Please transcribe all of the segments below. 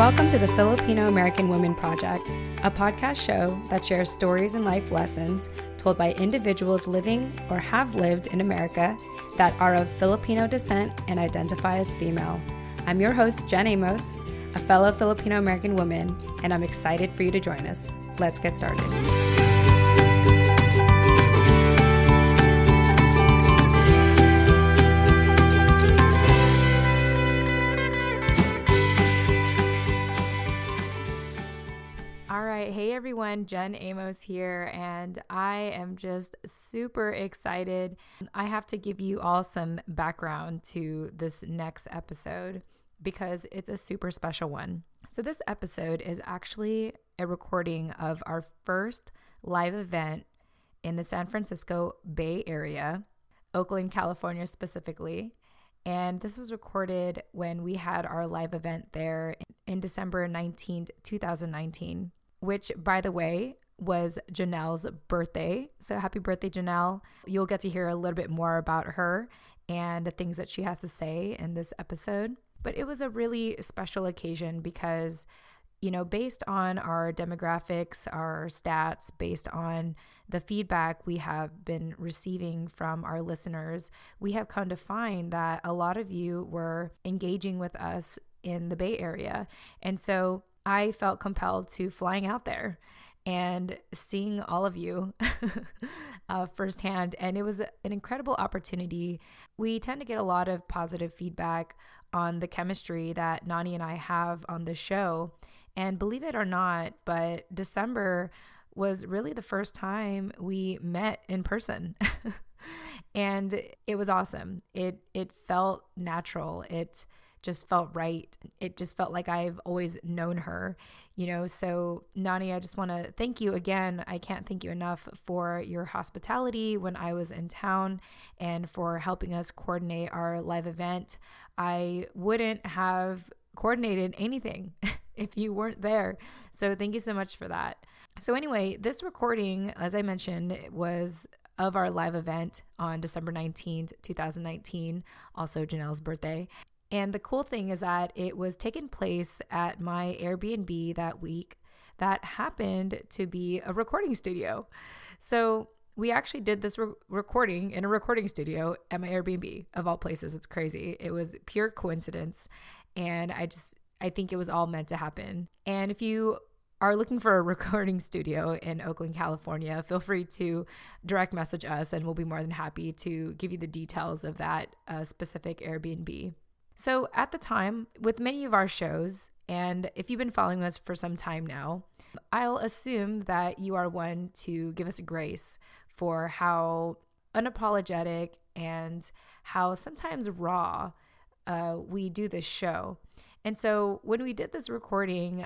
Welcome to the Filipino American Women Project, a podcast show that shares stories and life lessons told by individuals living or have lived in America that are of Filipino descent and identify as female. I'm your host, Amos, a fellow Filipino American woman, and I'm excited for you to join us. Let's get started. Hey everyone, Amos here, and I am just super excited. I have to give you all some background to this next episode because it's a super special one. So this episode is actually a recording of our first live event in the San Francisco Bay Area, Oakland, California specifically. And this was recorded when we had our live event there in December 19th, 2019. Which, by the way, was Jannel's birthday. So happy birthday, Jannel. You'll get to hear a little bit more about her and the things that she has to say in this episode. But it was a really special occasion because, based on our demographics, our stats, based on the feedback we have been receiving from our listeners, we have come to find that a lot of you were engaging with us in the Bay Area. And so I felt compelled to flying out there and seeing all of you firsthand. And it was an incredible opportunity. We tend to get a lot of positive feedback on the chemistry that Nani and I have on the show. And believe it or not, but December was really the first time we met in person. And it was awesome. It felt natural. It just felt right. It just felt like I've always known her, So Nani, I just want to thank you again. I can't thank you enough for your hospitality when I was in town and for helping us coordinate our live event. I wouldn't have coordinated anything if you weren't there. So thank you so much for that. So anyway, this recording, as I mentioned, was of our live event on December 19th, 2019, also Jannel's birthday. And the cool thing is that it was taking place at my Airbnb that week that happened to be a recording studio. So we actually did this recording in a recording studio at my Airbnb, of all places. It's crazy. It was pure coincidence. And I think it was all meant to happen. And if you are looking for a recording studio in Oakland, California, feel free to direct message us and we'll be more than happy to give you the details of that specific Airbnb. So at the time, with many of our shows, and if you've been following us for some time now, I'll assume that you are one to give us grace for how unapologetic and how sometimes raw we do this show. And so when we did this recording,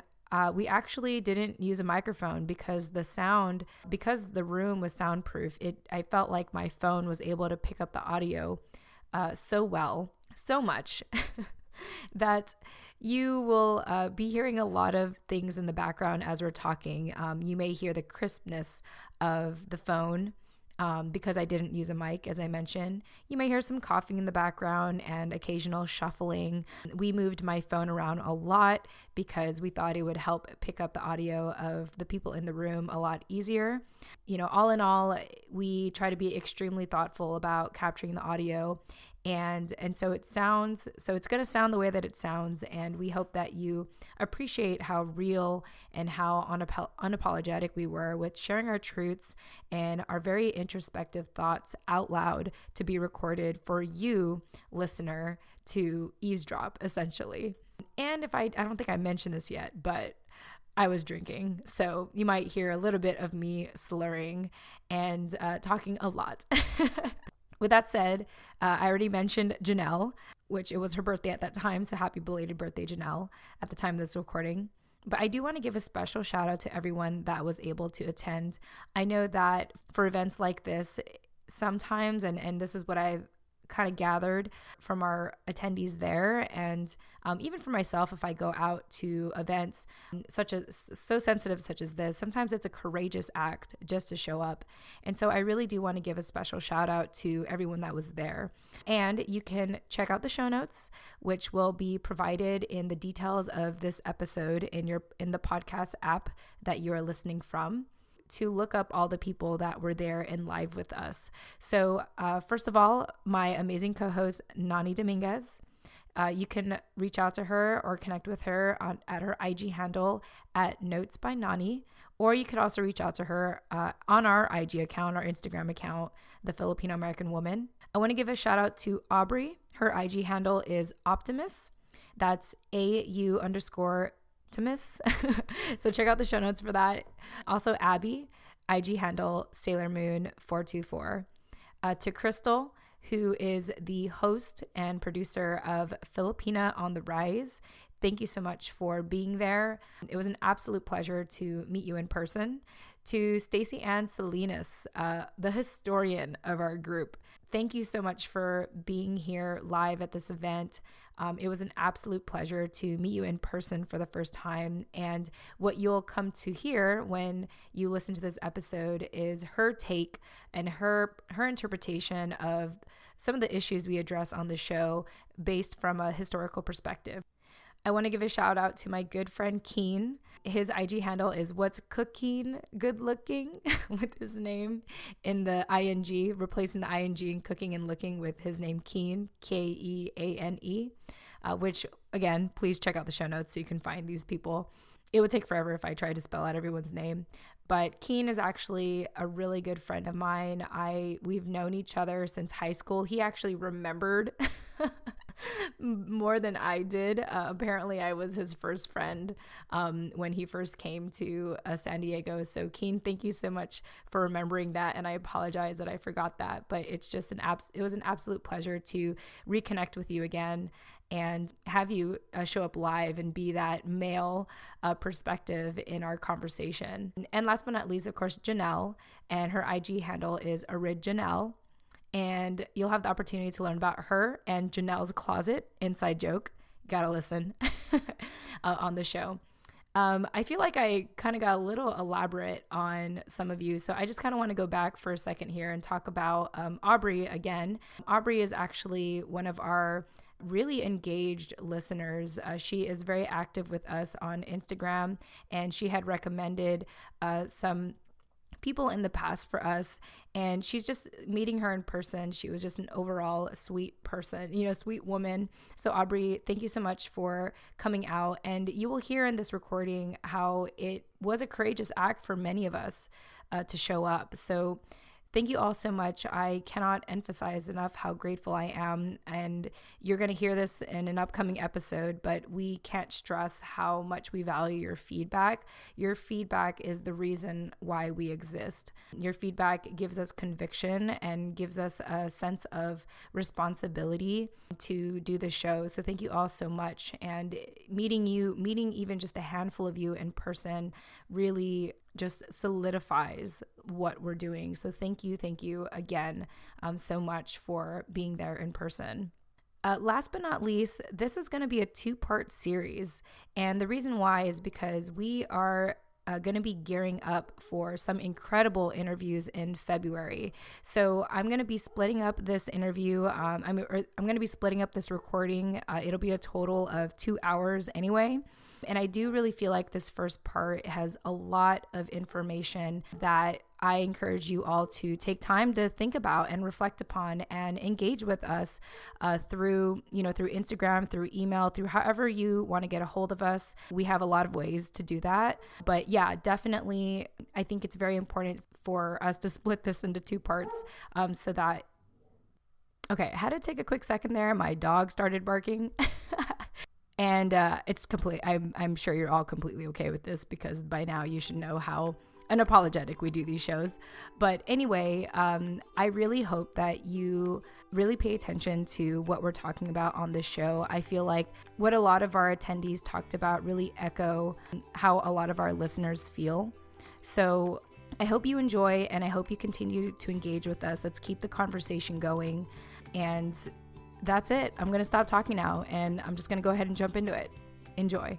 we actually didn't use a microphone because the room was soundproof. I felt like my phone was able to pick up the audio so much that you will be hearing a lot of things in the background as we're talking. You may hear the crispness of the phone because I didn't use a mic, as I mentioned. You may hear some coughing in the background and occasional shuffling. We moved my phone around a lot because we thought it would help pick up the audio of the people in the room a lot easier. All in all, we try to be extremely thoughtful about capturing the audio. And so it's going to sound the way that it sounds. And we hope that you appreciate how real and how unapologetic we were with sharing our truths and our very introspective thoughts out loud to be recorded for you, listener, to eavesdrop, essentially. And I don't think I mentioned this yet, but I was drinking. So you might hear a little bit of me slurring and talking a lot. With that said, I already mentioned Jannel, which it was her birthday at that time. So happy belated birthday, Jannel, at the time of this recording. But I do want to give a special shout out to everyone that was able to attend. I know that for events like this, sometimes, and this is what I've kind of gathered from our attendees there, and even for myself, if I go out to events so sensitive such as this, sometimes it's a courageous act just to show up. And so I really do want to give a special shout out to everyone that was there. And you can check out the show notes, which will be provided in the details of this episode in the podcast app that you are listening from, to look up all the people that were there and live with us. So first of all, my amazing co-host, Nani Dominguez. You can reach out to her or connect with her at her IG handle at Notes by Nani, or you could also reach out to her on our IG account, our Instagram account, The Filipino American Woman. I want to give a shout out to Aubrey. Her IG handle is Optimus. That's AU_Timus. So check out the show notes for that. Also Abby, IG handle Sailor Moon 424. To Krystl, who is the host and producer of Filipina on the Rise. Thank you so much for being there. It was an absolute pleasure to meet you in person. To Stacey and Salinas, the historian of our group. Thank you so much for being here live at this event. It was an absolute pleasure to meet you in person for the first time. And what you'll come to hear when you listen to this episode is her take and her interpretation of some of the issues we address on the show based from a historical perspective. I want to give a shout out to my good friend Keane. His IG handle is What's Cooking Good Looking with his name in the ing, replacing the ing and cooking and looking with his name Keane, Keane, which again, please check out the show notes so you can find these people. It would take forever if I tried to spell out everyone's name. But Keane is actually a really good friend of mine. We've known each other since high school. He actually remembered more than I did. Apparently, I was his first friend when he first came to San Diego. So Keane, thank you so much for remembering that. And I apologize that I forgot that. But it's just it was an absolute pleasure to reconnect with you again and have you show up live and be that male perspective in our conversation. And last but not least, of course, Jannel, and her IG handle is Jannel. And you'll have the opportunity to learn about her and Jannel's closet, inside joke. Gotta listen on the show. I feel like I kind of got a little elaborate on some of you. So I just kind of want to go back for a second here and talk about Aubrey again. Aubrey is actually one of our really engaged listeners. She is very active with us on Instagram, and she had recommended some people in the past for us, and she's just meeting her in person. She was just an overall sweet person, sweet woman. So Aubrey, thank you so much for coming out, and you will hear in this recording how it was a courageous act for many of us to show up. So thank you all so much. I cannot emphasize enough how grateful I am, and you're going to hear this in an upcoming episode, but we can't stress how much we value your feedback. Your feedback is the reason why we exist. Your feedback gives us conviction and gives us a sense of responsibility to do the show. So thank you all so much. And meeting even just a handful of you in person really just solidifies what we're doing. So thank you again so much for being there in person. Last but not least, this is going to be a 2-part series. And the reason why is because we are going to be gearing up for some incredible interviews in February. So I'm going to be splitting up this interview. I'm going to be splitting up this recording. It'll be a total of 2 hours anyway. And I do really feel like this first part has a lot of information that I encourage you all to take time to think about and reflect upon and engage with us through Instagram, through email, through however you want to get a hold of us. We have a lot of ways to do that. But yeah, definitely, I think it's very important for us to split this into 2 parts so that, okay, I had to take a quick second there. My dog started barking. And it's complete. I'm sure you're all completely okay with this because by now you should know how unapologetic we do these shows. But anyway, I really hope that you really pay attention to what we're talking about on this show. I feel like what a lot of our attendees talked about really echo how a lot of our listeners feel. So I hope you enjoy, and I hope you continue to engage with us. Let's keep the conversation going. And that's it. I'm going to stop talking now, and I'm just going to go ahead and jump into it. Enjoy.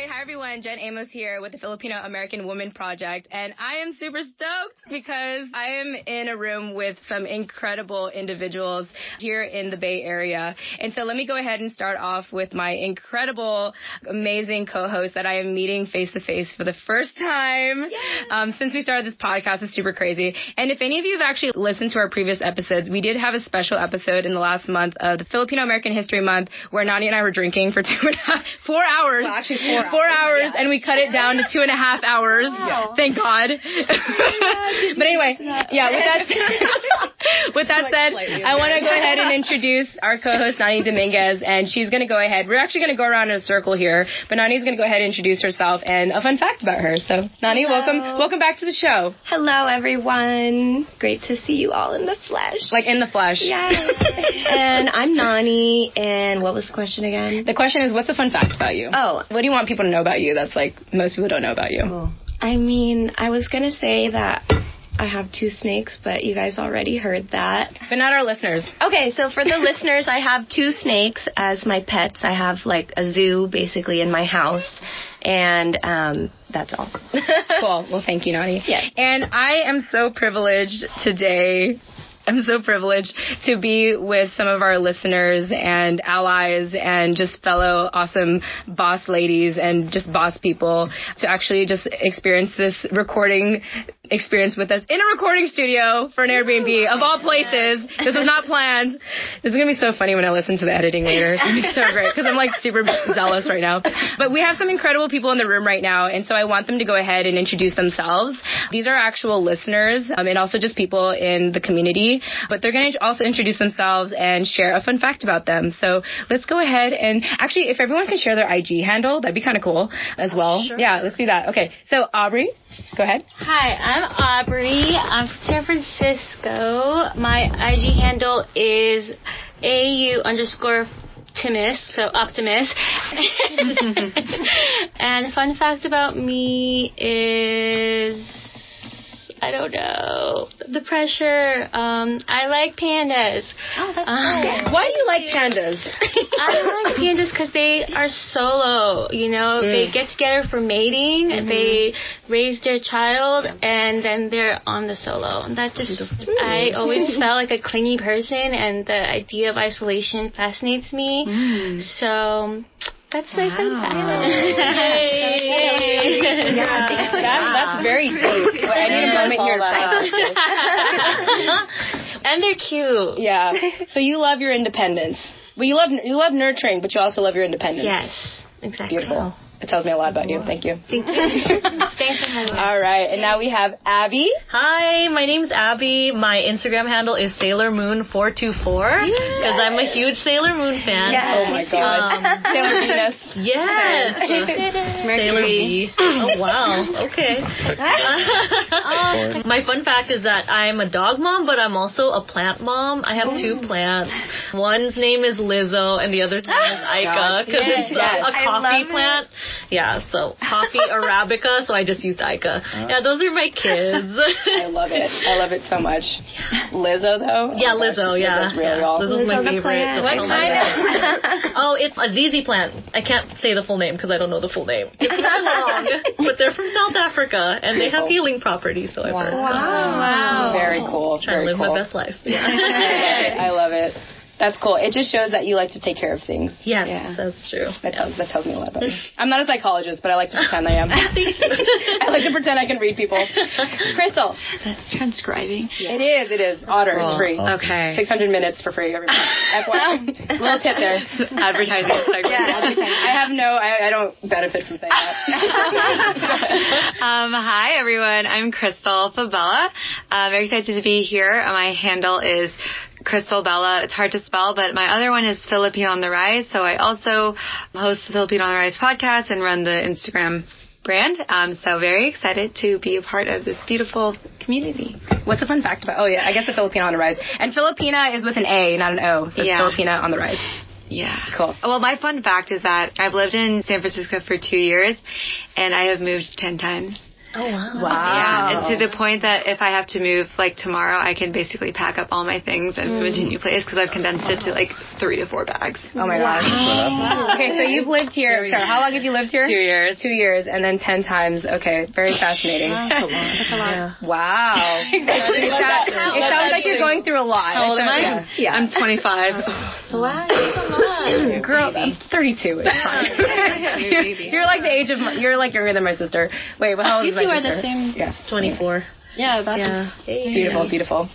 Hi everyone, Amos here with the Filipino American Women Project, and I am super stoked because I am in a room with some incredible individuals here in the Bay Area. And so let me go ahead and start off with my incredible, amazing co-host that I am meeting face-to-face for the first time since we started this podcast. It's super crazy. And if any of you have actually listened to our previous episodes, we did have a special episode in the last month of the Filipino American History Month where Nani and I were drinking for 4 hours. Well, actually 4 hours, and we cut it down to 2.5 hours. Wow. Thank God. But anyway, with that said, I want to go ahead and introduce our co-host, Nani Dominguez, and she's going to go ahead. We're actually going to go around in a circle here, but Nani's going to go ahead and introduce herself and a fun fact about her. So, Nani, welcome back to the show. Hello, everyone. Great to see you all in the flesh. Like in the flesh. Yes. And I'm Nani, and what was the question again? The question is, what's a fun fact about you? Oh. What do you want people to know about you that's like most people don't know about you? Cool. I mean, I was going to say that I have 2 snakes, but you guys already heard that. But not our listeners. Okay, so for the listeners, I have 2 snakes as my pets. I have like a zoo basically in my house. And that's all. Cool. Well, thank you, Nani. Yes. And I am so privileged today. I'm so privileged to be with some of our listeners and allies and just fellow awesome boss ladies and just boss people to actually just experience this recording experience with us in a recording studio for an Airbnb of all places. This was not planned. This is going to be so funny when I listen to the editing later. It's going to be so great because I'm like super zealous right now. But we have some incredible people in the room right now, and so I want them to go ahead and introduce themselves. These are actual listeners and also just people in the community, but they're going to also introduce themselves and share a fun fact about them. So let's go ahead and actually, if everyone can share their IG handle, that'd be kind of cool as well. Sure. Yeah, let's do that. Okay, so Aubrey, go ahead. Hi, I'm Aubrey. I'm from San Francisco. My IG handle is AU_Timus, so optimist. And fun fact about me is, I don't know, the pressure. I like pandas. Oh, that's cool. Why do you like pandas? I like pandas because they are solo, you know. They get together for mating, they raise their child, and then they're on the solo. And that just, I always felt like a clingy person, and the idea of isolation fascinates me. So that's my fun fact. That's very deep. I need a moment here to And they're cute. Yeah. So you love your independence. Well, you love nurturing, but you also love your independence. Yes, exactly. Beautiful. It tells me a lot about you. Thank you. Thank you. Thanks for having me. All right, and now we have Abby. Hi, my name's Abby. My Instagram handle is SailorMoon424 because I'm a huge Sailor Moon fan. Yes. Oh my God. Sailor Venus. Yes. Sailor V. Oh wow. Okay. My fun fact is that I'm a dog mom, but I'm also a plant mom. I have 2 plants. One's name is Lizzo, and the other's name is Ica because it's a coffee plant. Yeah, so coffee Arabica, so I just used Ica. Yeah, those are my kids. I love it. I love it so much. Lizzo, though? Yeah, Lizzo, yeah. Lizzo's really all. Lizzo's my favorite. What kind of? Oh, it's a ZZ plant. I can't say the full name because I don't know the full name. It's really long, but they're from South Africa, and they have healing properties, so I've heard. Wow. Very cool. Trying to live my best life. Yeah. I love it. That's cool. It just shows that you like to take care of things. Yes, that's true. That tells me a lot about you. I'm not a psychologist, but I like to pretend I am. I like to pretend I can read people. Krystl. Is that transcribing? Yeah. It is. Otter. It's free. Okay. 600 minutes for free every month. Little tip there. Advertising. I don't benefit from saying that. Hi, everyone. I'm Krystl Fabella. Very excited to be here. My handle is Krystl Bella. It's hard to spell, but my other one is Filipino on the Rise. So I also host the Filipino on the Rise podcast and run the Instagram brand. So very excited to be a part of this beautiful community. What's a fun fact about? Oh, yeah, I guess the Filipino on the rise. And Filipina is with an A, not an O. So it's Filipina on the rise. Yeah. Cool. Well, my fun fact is that I've lived in San Francisco for 2 years, and I have moved 10 times. Oh, wow. Wow. Yeah, and to the point that if I have to move, like, tomorrow, I can basically pack up all my things and move into a new place because I've condensed it to, like, 3 to 4 bags. Oh, my gosh. Okay, so you've lived here. Sorry, how long have you lived here? 2 years. 2 years, and then 10 times. Okay, very fascinating. That's a lot. Wow. It sounds like you're going through a lot. How old am I? Yeah. I'm 25. Wow, that's a lot. Girl, I'm 32. It's fine. You're like the age of you're like younger than my sister. Wait, well, how old is my sister? You two are the same. Yeah. 24. Yeah, about Beautiful, beautiful.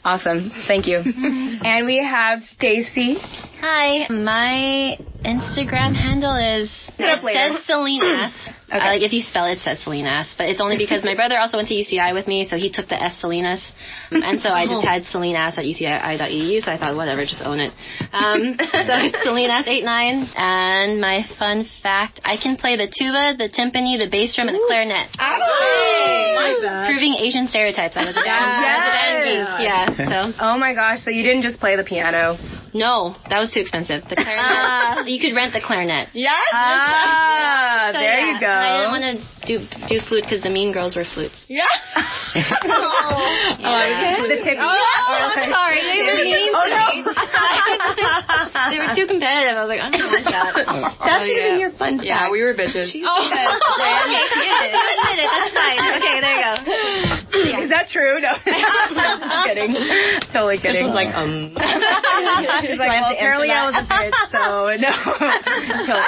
Awesome. Thank you. And we have Stacey. Hi, my Instagram handle is up later. says Salinas. Okay. Like if you spell it, it says Salinas, but it's only because my brother also went to UCI with me, so he took the S Salinas, and so I just had Salinas at UCI.edu, so I thought whatever, just own it. So it's Salinas89, and my fun fact: I can play the tuba, the timpani, the bass drum, and the clarinet. Proving Asian stereotypes. I was a Oh my gosh! So you didn't just play the piano? No, that was too expensive. The clarinet. You could rent the clarinet. Yes. So, there you go. And I didn't want to do flute because the mean girls were flutes. Yeah. The tip. Sorry, they were mean. Oh no. They were too competitive. I was like, I don't want that. That should have been your fun fact. Yeah, we were bitches. Okay, admit it. That's fine. Okay, there you go. Is that true? No. I'm kidding. Totally kidding. This was like, She's like, well, apparently I was a bitch, so no.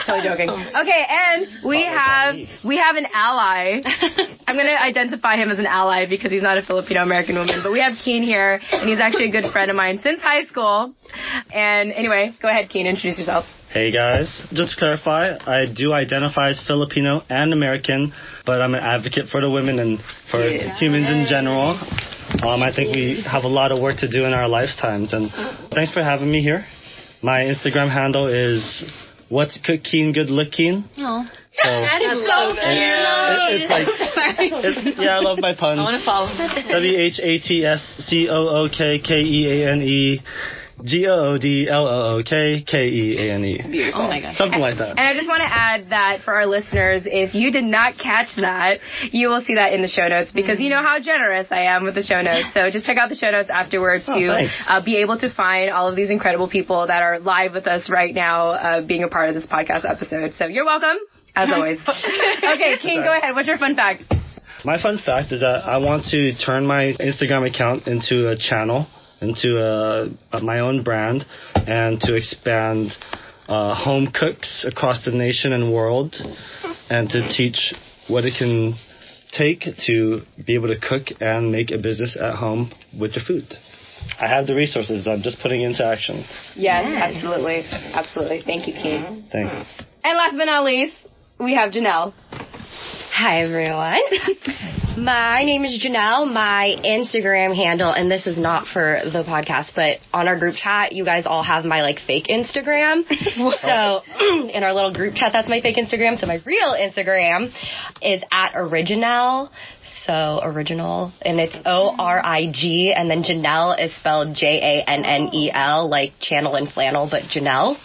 totally joking. Okay, and we have an ally. I'm going to identify him as an ally because he's not a Filipino-American woman, but we have Keane here, and he's actually a good friend of mine since high school. And anyway, go ahead, Keane, introduce yourself. Hey guys, just to clarify, I do identify as Filipino and American, but I'm an advocate for the women and for humans in general. I think we have a lot of work to do in our lifetimes, and thanks for having me here. My Instagram handle is What's Keane Good Looking. Oh. So, That is so cute. it's like, I love my puns. I want to follow. WHATSCOOKKEANE. GOODLOOKKEANE. Beautiful. Oh my God. Something like that. And I just want to add that for our listeners, if you did not catch that, you will see that in the show notes because you know how generous I am with the show notes. So just check out the show notes afterwards to be able to find all of these incredible people that are live with us right now being a part of this podcast episode. So you're welcome, as always. Okay, Keane, go ahead. What's your fun fact? My fun fact is that I want to turn my Instagram account into a channel, into my own brand, and to expand home cooks across the nation and world, and to teach what it can take to be able to cook and make a business at home with your food. I have the resources. I'm just putting it into action. Yes, absolutely. Absolutely. Thank you, Keane. Thanks. And last but not least, we have Jannel. Hi, everyone. My name is Jannel. My Instagram handle, and this is not for the podcast, but on our group chat, you guys all have my, fake Instagram. So, in our little group chat, that's my fake Instagram. So, my real Instagram is @original. So, original, and it's ORIG, and then Jannel is spelled JANNEL, like channel and flannel, but Jannel.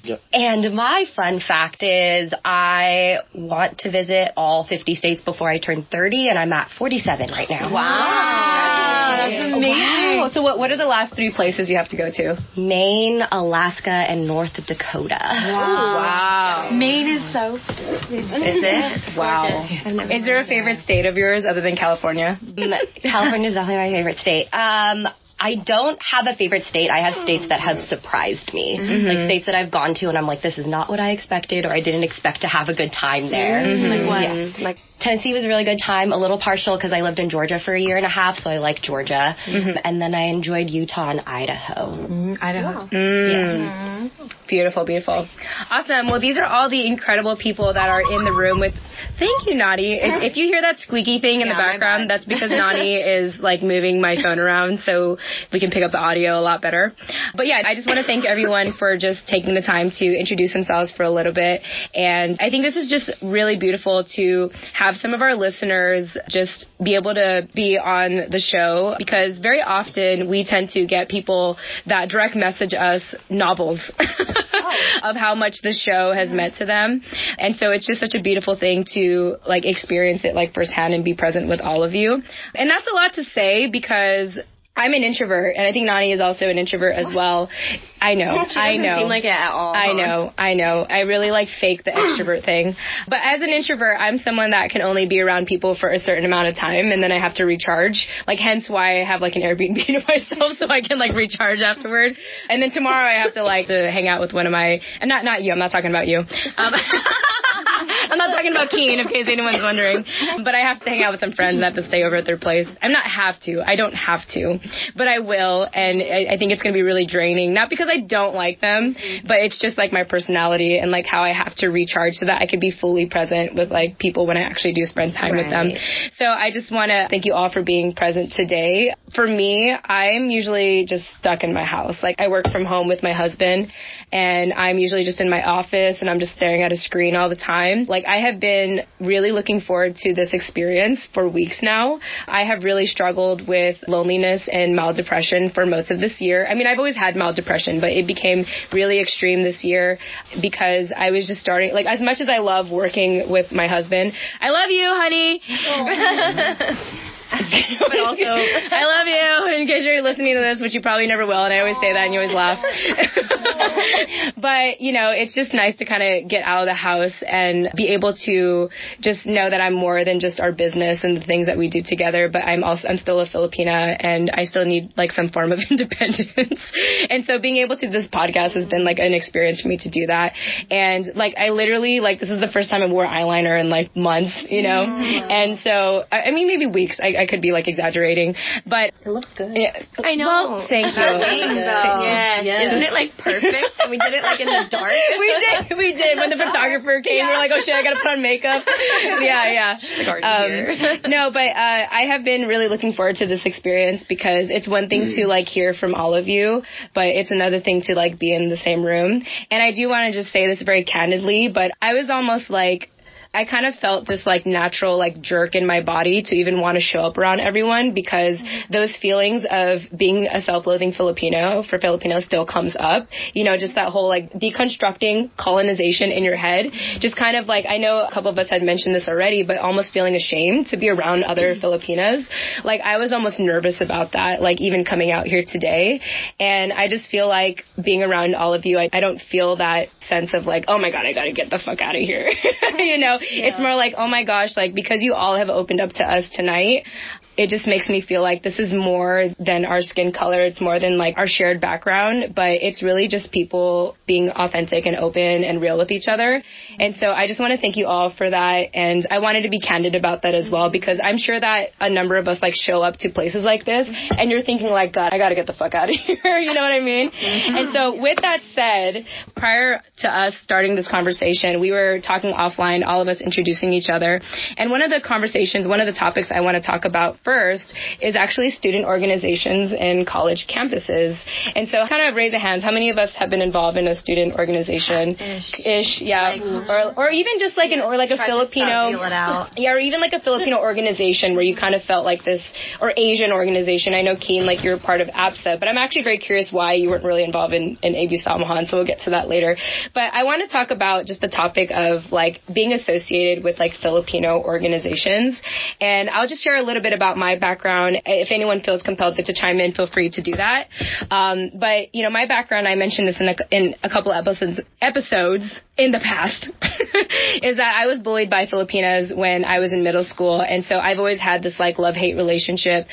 Yep. And my fun fact is I want to visit all 50 states before I turn 30, and I'm at 47 right now. Wow. That's amazing. Wow. So what are the last 3 places you have to go to? Maine, Alaska, and North Dakota. Wow. Maine is so... Is it? Wow. Is there a favorite state of yours other than California? California is definitely my favorite state. I don't have a favorite state. I have states that have surprised me. Like states that I've gone to and I'm like, this is not what I expected, or I didn't expect to have a good time there. Like what? Yeah. Like Tennessee was a really good time, a little partial because I lived in Georgia for a year and a half, so I like Georgia. And then I enjoyed Utah and Idaho. Idaho. Beautiful, beautiful. Awesome. Well, these are all the incredible people that are in the room with Thank you, Nani. If you hear that squeaky thing in the background, that's because Nani is like moving my phone around so we can pick up the audio a lot better. But yeah, I just want to thank everyone for just taking the time to introduce themselves for a little bit. And I think this is just really beautiful to have some of our listeners just be able to be on the show, because very often we tend to get people that direct message us novels of how much the show has meant to them. And so it's just such a beautiful thing to like experience it like firsthand and be present with all of you. And that's a lot to say because I'm an introvert, and I think Nani is also an introvert as well. I know. She doesn't seem like it at all. I know. I really like fake the extrovert thing. But as an introvert, I'm someone that can only be around people for a certain amount of time, and then I have to recharge. Like, hence why I have like an Airbnb to myself so I can like recharge afterward. And then tomorrow I have to like to hang out with one of my, and not you, I'm not talking about you. I'm not talking about Keane, in case anyone's wondering. But I have to hang out with some friends and have to stay over at their place. I don't have to, but I will. And I think it's going to be really draining. Not because I don't like them, but it's just like my personality and like how I have to recharge so that I can be fully present with like people when I actually do spend time with them. So I just want to thank you all for being present today. For me, I'm usually just stuck in my house. Like, I work from home with my husband, and I'm usually just in my office and I'm just staring at a screen all the time. Like, I have been really looking forward to this experience for weeks now. I have really struggled with loneliness and mild depression for most of this year. I mean, I've always had mild depression, but it became really extreme this year because I was just starting, like, as much as I love working with my husband, I love you, honey. But also, I love you, in case you're listening to this, which you probably never will, and I always say that and you always laugh. But, you know, it's just nice to kind of get out of the house and be able to just know that I'm more than just our business and the things that we do together, but I'm still a Filipina, and I still need like some form of independence. And so being able to, this podcast has been like an experience for me to do that. And like, I literally, like, this is the first time I wore eyeliner in like months, you know? And so, I mean, maybe weeks. I could be like exaggerating, but it looks good. Yeah, I know. Well, thank you. Yes. Isn't it like perfect? And we did it like in the dark. we did. When the photographer came, we were like, oh shit, I gotta put on makeup. Yeah. No, but I have been really looking forward to this experience because it's one thing to like hear from all of you, but it's another thing to like be in the same room. And I do want to just say this very candidly, but I was almost like, I kind of felt this like natural like jerk in my body to even want to show up around everyone, because those feelings of being a self-loathing Filipino for Filipinos still comes up. You know, just that whole like deconstructing colonization in your head. Just kind of like, I know a couple of us had mentioned this already, but almost feeling ashamed to be around other Filipinas. Like, I was almost nervous about that, like even coming out here today. And I just feel like being around all of you, I don't feel that sense of like, oh my God, I gotta get the fuck out of here. You know? Yeah. It's more like, oh my gosh, like, because you all have opened up to us tonight, it just makes me feel like this is more than our skin color. It's more than like our shared background, but it's really just people being authentic and open and real with each other. And so I just want to thank you all for that. And I wanted to be candid about that as well, because I'm sure that a number of us like show up to places like this and you're thinking like, God, I got to get the fuck out of here. You know what I mean? And so with that said, prior to us starting this conversation, we were talking offline, all of us introducing each other. And one of the topics I want to talk about first is actually student organizations in college campuses. And so kind of raise a hand, how many of us have been involved in a student organization? Ish, yeah. Like, or even just like a Filipino, yeah, or even like a Filipino organization where you kind of felt like this, or Asian organization. I know, Keane, like you're part of APSA, but I'm actually very curious why you weren't really involved in ABU Samahan, so we'll get to that later. But I want to talk about just the topic of like being associated with like Filipino organizations. And I'll just share a little bit about my background. If anyone feels compelled to chime in, feel free to do that. But, you know, my background, I mentioned this in a couple episodes in the past, is that I was bullied by Filipinas when I was in middle school. And so I've always had this like love-hate relationship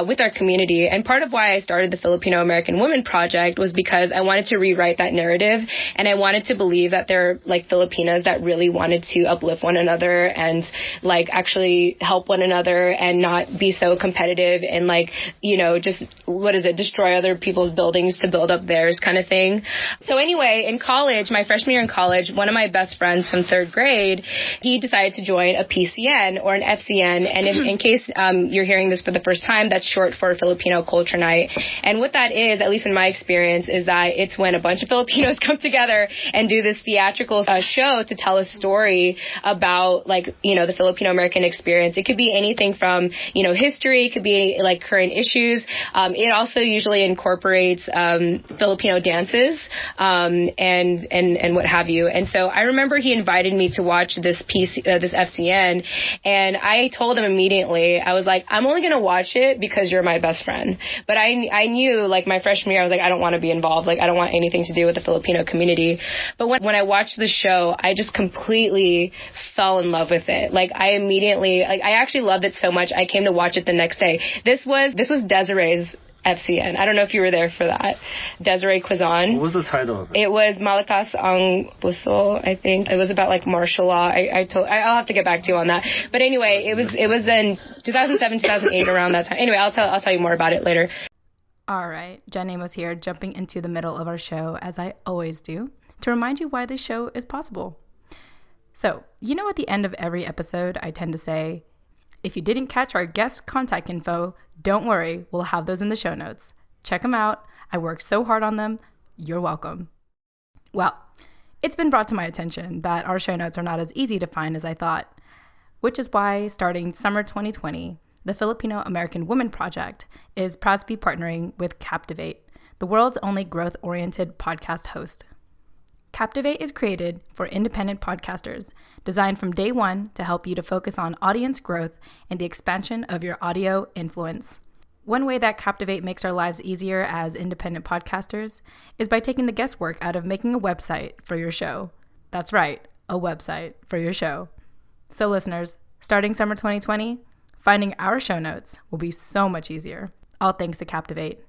with our community. And part of why I started the Filipino American Women Project was because I wanted to rewrite that narrative. And I wanted to believe that there are like Filipinas that really wanted to uplift one another and like actually help one another and not be so competitive and like, you know, just, destroy other people's buildings to build up theirs kind of thing. So anyway, in college, my freshman year in college, one of my best friends from 3rd grade, he decided to join a PCN or an FCN. And in case you're hearing this for the first time, that's short for Filipino Culture Night. And what that is, at least in my experience, is that it's when a bunch of Filipinos come together and do this theatrical show to tell a story about, like, you know, the Filipino American experience. It could be anything from, you know, history, it could be like current issues. It also usually incorporates Filipino dances and what have you. And so I remember he invited me to watch this this FCN, and I told him immediately, I was like, I'm only going to watch it because you're my best friend. But I knew, like, my freshman year, I was like, I don't want to be involved. Like, I don't want anything to do with the Filipino community. But when I watched the show, I just completely fell in love with it. Like, I immediately, like, I actually loved it so much, I came to watch it the next day. This was Desiree's FCN. I don't know if you were there for that. Desiree Quizon. What was the title of it? It was Malakas ang Puso, I think. It was about, like, martial law. I'll have to get back to you on that. But anyway, it was in 2007, 2008, around that time. Anyway, I'll tell you more about it later. All right, Amos here, jumping into the middle of our show, as I always do, to remind you why this show is possible. So, you know, at the end of every episode, I tend to say, if you didn't catch our guest contact info, don't worry, we'll have those in the show notes. Check them out. I worked so hard on them. You're welcome. Well, it's been brought to my attention that our show notes are not as easy to find as I thought, which is why, starting summer 2020, the Filipino American Women Project is proud to be partnering with Captivate, the world's only growth-oriented podcast host. Captivate is created for independent podcasters, designed from day one to help you to focus on audience growth and the expansion of your audio influence. One way that Captivate makes our lives easier as independent podcasters is by taking the guesswork out of making a website for your show. That's right, a website for your show. So listeners, starting summer 2020, finding our show notes will be so much easier. All thanks to Captivate.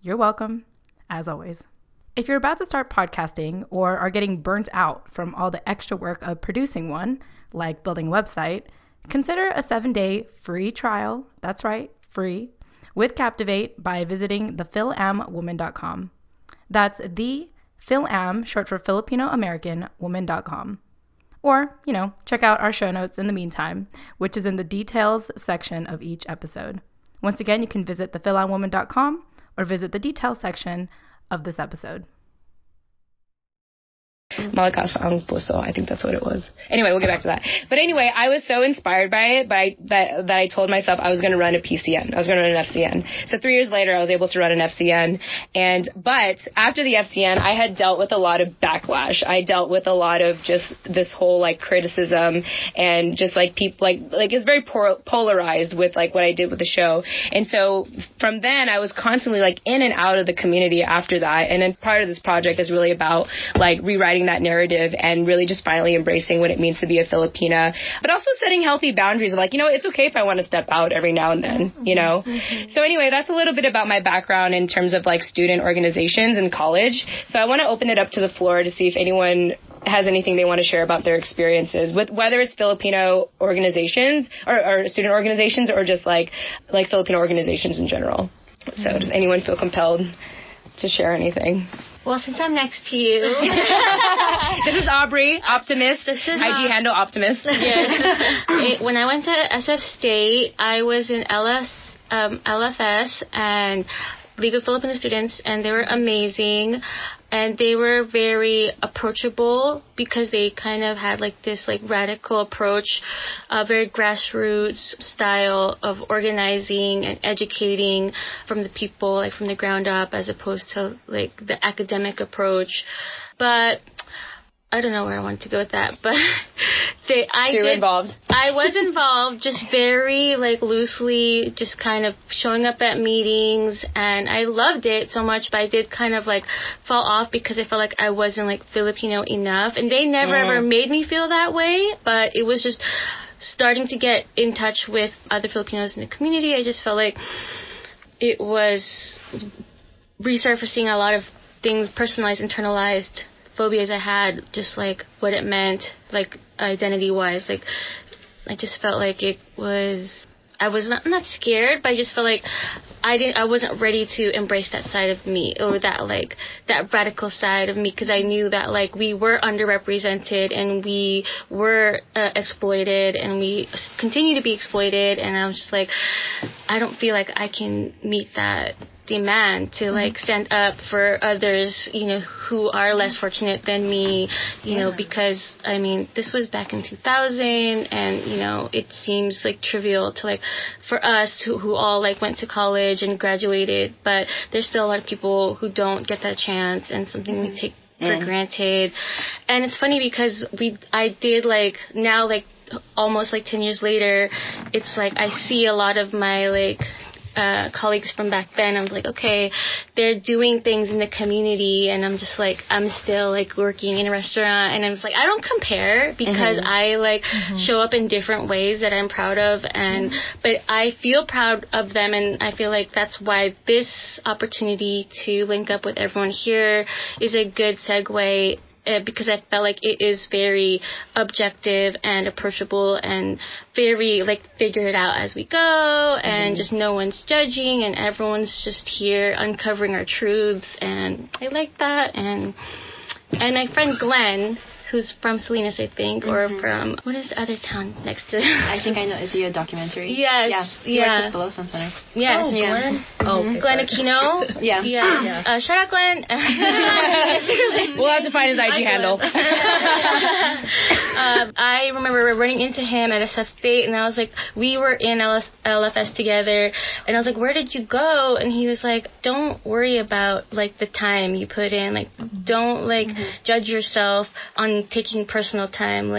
You're welcome, as always. If you're about to start podcasting or are getting burnt out from all the extra work of producing one, like building a website, consider a 7-day free trial, that's right, free, with Captivate by visiting thefil-am-woman.com. That's the Fil-Am, short for Filipino American Woman.com. Or, you know, check out our show notes in the meantime, which is in the details section of each episode. Once again, you can visit thefil-am-woman.com or visit the details section of this episode. Malakas ang Puso, I think that's what it was. Anyway, we'll get back to that. But anyway, I was so inspired by it that I told myself I was going to run a PCN. I was going to run an FCN. So 3 years later, I was able to run an FCN. But after the FCN, I had dealt with a lot of backlash. I dealt with a lot of just this whole, like, criticism and just, like, people, like it's very polarized with, like, what I did with the show. And so from then, I was constantly, like, in and out of the community after that. And then part of this project is really about, like, rewriting that narrative and really just finally embracing what it means to be a Filipina, but also setting healthy boundaries of, like, you know, it's okay if I want to step out every now and then, you know? So anyway, that's a little bit about my background in terms of, like, student organizations in college. So I want to open it up to the floor to see if anyone has anything they want to share about their experiences with, whether it's Filipino organizations or student organizations or just like Filipino organizations in general. So does anyone feel compelled to share anything? Well, since I'm next to you. This is Aubrey, Optimist. IG handle Optimist. Yes. When I went to SF State, I was in LFS and League of Filipino Students, and they were amazing. And they were very approachable because they kind of had, like, this, like, radical approach, very grassroots style of organizing and educating from the people, like, from the ground up, as opposed to, like, the academic approach. But I don't know where I want to go with that, but involved. I was involved, just very, like, loosely, just kind of showing up at meetings, and I loved it so much, but I did kind of, like, fall off because I felt like I wasn't, like, Filipino enough, and they never ever made me feel that way, but it was just starting to get in touch with other Filipinos in the community. I just felt like it was resurfacing a lot of things, personalized, internalized phobias I had, just, like, what it meant, like, identity-wise. Like, I just felt like it was I was not scared, but I just felt like I wasn't ready to embrace that side of me, or that radical side of me, because I knew that we were underrepresented and we were exploited, and we continue to be exploited, and I was just I don't feel like I can meet that demand to stand up for others, who are less fortunate than me, because this was back in 2000, and it seems trivial to for us who all went to college and graduated, but there's still a lot of people who don't get that chance, and something we take for granted. And it's funny because I did now almost 10 years later, it's I see a lot of my colleagues from back then. I'm okay, they're doing things in the community, and I'm just I'm still working in a restaurant, and I'm just I don't compare, because I show up in different ways that I'm proud of, and but I feel proud of them, and I feel that's why this opportunity to link up with everyone here is a good segue, because I felt it is very objective and approachable, and very figure it out as we go, and just no one's judging, and everyone's just here uncovering our truths, and I like that. And my friend Glenn, who's from Salinas, I think, or from, what is the other town next to I think I know. Is he a documentary? Yes. Yeah. He works at the Below-Sun Center. Yes. Oh, Glenn? Oh, Glenn Aquino. Yeah. Shout out, Glenn. We'll have to find his IG handle. I remember running into him at SF State, and I was we were in LFS together, and I was where did you go? And he was don't worry about the time you put in, don't judge yourself on taking personal time.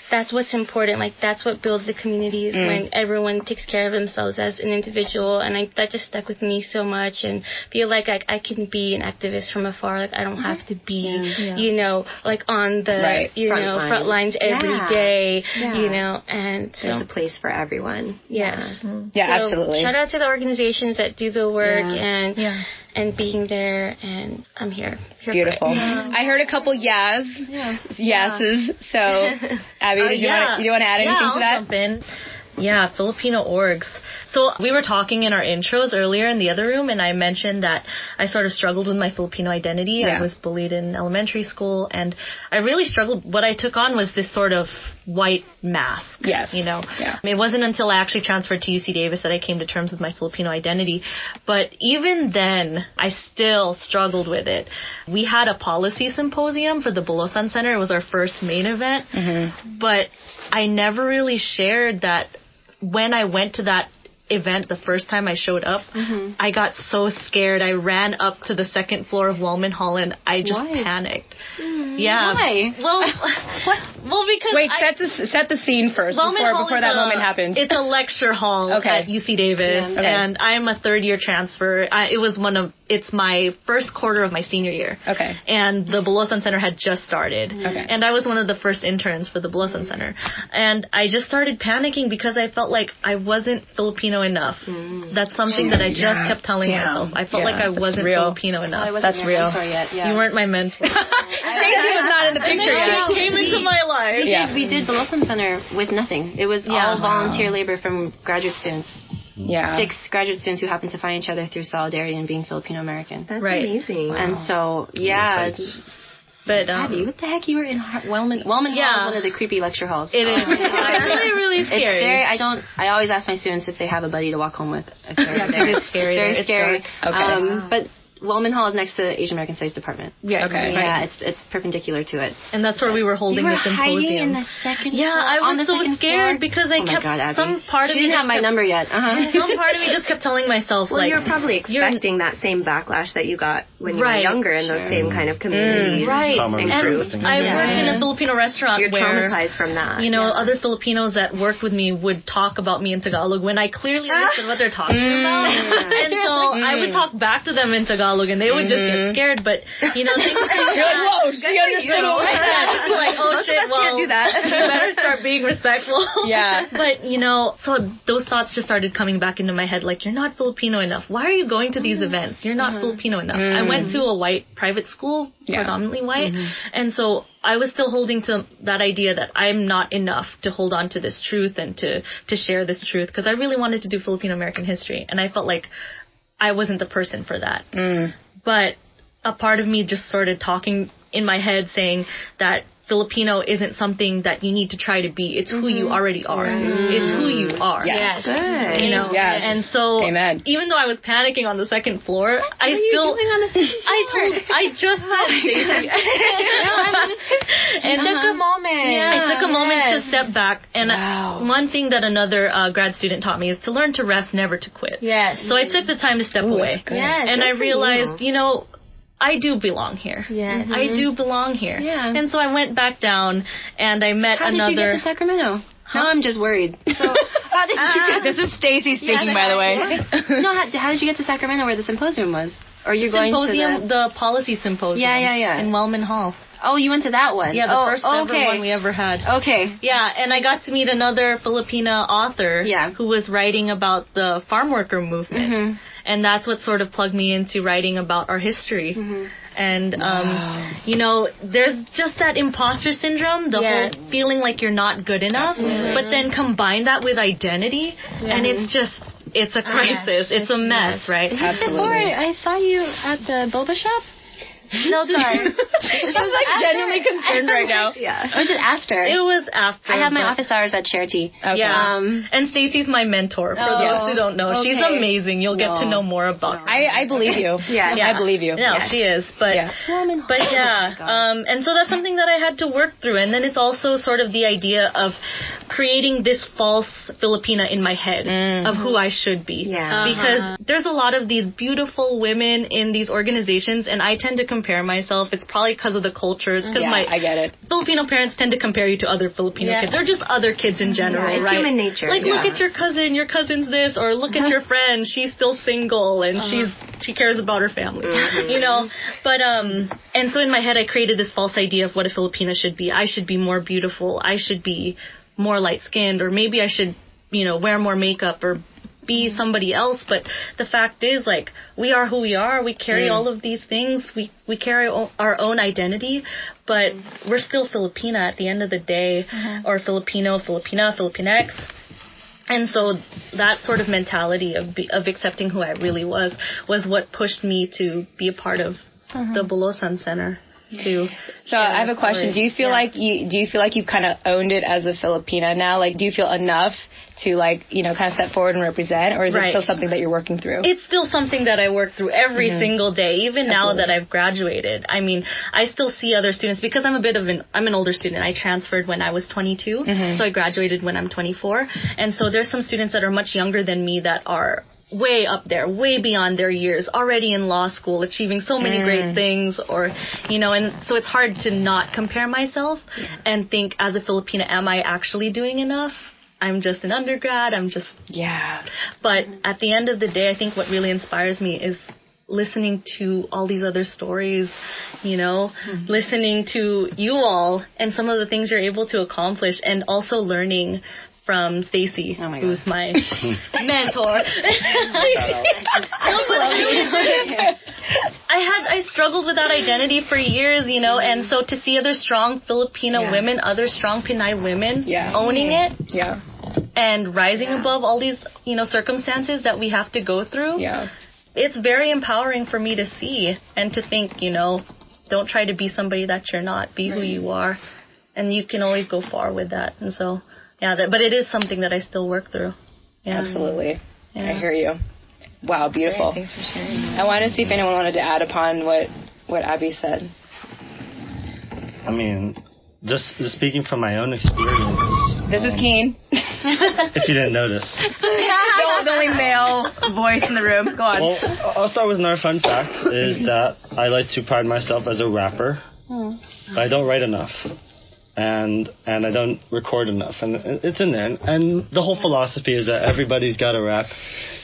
That's what's important. That's what builds the communities, when everyone takes care of themselves as an individual. And that just stuck with me so much, and feel I can be an activist from afar. I don't have to be, on the front lines every day, and so there's a place for everyone. Yes. Yeah, so absolutely. Shout out to the organizations that do the work, and being there, and I'm here. Beautiful. I heard a couple yeses. So, Abby, did you want to add anything to that? I'll jump in. Yeah, Filipino orgs. So we were talking in our intros earlier in the other room, and I mentioned that I sort of struggled with my Filipino identity. Yeah. I was bullied in elementary school, and I really struggled. What I took on was this sort of white mask. Yes. Yeah. It wasn't until I actually transferred to UC Davis that I came to terms with my Filipino identity. But even then, I still struggled with it. We had a policy symposium for the Below-Sun Center. It was our first main event. But I never really shared that when I went to that event the first time I showed up, I got so scared. I ran up to the second floor of Wellman Hall, and I just panicked. Yeah. Why? Well, because wait, set the scene first before that moment happened. It's a lecture hall at UC Davis, and I'm a third-year transfer. It's my first quarter of my senior year. Okay. And the Below-Sun Center had just started. Okay. And I was one of the first interns for the Below-Sun Center. And I just started panicking because I felt like I wasn't Filipino enough. That's something that I just kept telling myself. I felt like I wasn't Filipino enough. That's real. Yet. Yeah. You weren't my mentor. Stacey was not in the picture yet. She came into my life. We did Below-Sun Center with nothing. It was all volunteer labor from graduate students. Yeah. 6 graduate students who happened to find each other through solidarity and being Filipino American. That's amazing. Wow. And so, But Abby, what the heck? You were in Wellman Hall is one of the creepy lecture halls. It is. It's really scary. It's very. I always ask my students if they have a buddy to walk home with. It's scary. It's very scary. Okay. But Wellman Hall is next to the Asian American Studies Department. Yeah. Okay. Yeah, it's perpendicular to it. And that's where we were holding the symposium. Hiding in the second floor, I was so scared floor. because I kept some part of me. She didn't have my number yet. Some part of me just kept telling myself, well, you're probably expecting that same backlash that you got when you were younger in those same kind of communities. Right. And I worked in a Filipino restaurant You're traumatized from that. Other Filipinos that worked with me would talk about me in Tagalog when I clearly understood what they're talking about. And so I would talk back to them in Tagalog. Tagalog, and they would just get scared. But things like You're like, whoa, she understood what we said. Like, oh shit, well, do that. you better start being respectful. Yeah. But so those thoughts just started coming back into my head. Like, you're not Filipino enough. Why are you going to these events? You're not Filipino enough. I went to a white private school, predominantly white, and so I was still holding to that idea that I'm not enough to hold on to this truth and to share this truth, because I really wanted to do Filipino American history, and I felt like I wasn't the person for that. But a part of me just started talking in my head saying that Filipino isn't something that you need to try to be. It's who you already are. It's who you are. Yes. Good. Yes. And so, Amen. even though I was panicking on the second floor, I just saw Stacey. It took a moment. It took a moment to step back. And one thing that another grad student taught me is to learn to rest, never to quit. Yes. So I took the time to step away. Yes, and I realized, I do belong here. Yes. I do belong here. Yeah. And so I went back down and I met How another. did you get to Sacramento? Now I'm just worried. So, how did you This is Stacey speaking, by the way. No, how did you get to Sacramento where the symposium was? Or you're going to the policy symposium. Yeah. In Wellman Hall. Oh, you went to that one? Yeah, the first ever one we ever had. Okay. Yeah, and I got to meet another Filipina author who was writing about the farm worker movement. And that's what sort of plugged me into writing about our history. And, there's just that imposter syndrome, the whole feeling like you're not good enough, but then combine that with identity, and it's a crisis. It's a mess, right? Absolutely. I saw you at the boba shop. No, sorry. She's like genuinely concerned right now. Yeah. Or was it after? It was after. I have my office hours at Charity. Okay. Yeah. And Stacey's my mentor, for those who don't know. Okay. She's amazing. You'll get to know more about her. I believe you. I believe you. No, she is. But and so that's something that I had to work through. And then it's also sort of the idea of creating this false Filipina in my head of who I should be. Yeah. Because there's a lot of these beautiful women in these organizations, and I tend to compare myself. It's probably because of the culture. It's because I get it. Filipino parents tend to compare you to other Filipino kids, or just other kids in general, it's right? human nature. Like, look at your cousin's this, or look at your friend, she's still single, and she cares about her family, But, and so in my head, I created this false idea of what a Filipina should be. I should be more beautiful. I should be more light-skinned, or maybe I should, wear more makeup, or be somebody else. But the fact is, like, we are who we are. We carry all of these things. We carry our own identity, but we're still Filipina at the end of the day, or Filipino, Filipina, Filipinx. And so that sort of mentality of accepting who I really was what pushed me to be a part of the Bulasan Center. So I have a question. Do you feel like you've kind of owned it as a Filipina now? Like, do you feel enough to kind of step forward and represent, or is it still something that you're working through? It's still something that I work through every single day, even now that I've graduated. I mean, I still see other students because I'm an older student. I transferred when I was 22, so I graduated when I'm 24, and so there's some students that are much younger than me that are way up there, way beyond their years, already in law school, achieving so many great things, or, and so it's hard to not compare myself and think, as a Filipina, am I actually doing enough? I'm just an undergrad, But at the end of the day, I think what really inspires me is listening to all these other stories, listening to you all and some of the things you're able to accomplish, and also learning from Stacey, who's my mentor. I struggled with that identity for years, and so to see other strong Filipino women, other strong Pinay women owning it, and rising above all these, circumstances that we have to go through, it's very empowering for me to see and to think, don't try to be somebody that you're not. Be who you are, and you can always go far with that. And so, but it is something that I still work through. Yeah. Absolutely. I hear you. Wow, beautiful. Great. Thanks for sharing that. I wanted to see if anyone wanted to add upon what Abby said. I mean, just speaking from my own experience. This is Keane. If you didn't notice. The only male voice in the room. Go on. Well, I'll start with another fun fact, is that I like to pride myself as a rapper. But I don't write enough. And I don't record enough. And it's in there. And the whole philosophy is that everybody's got to rap.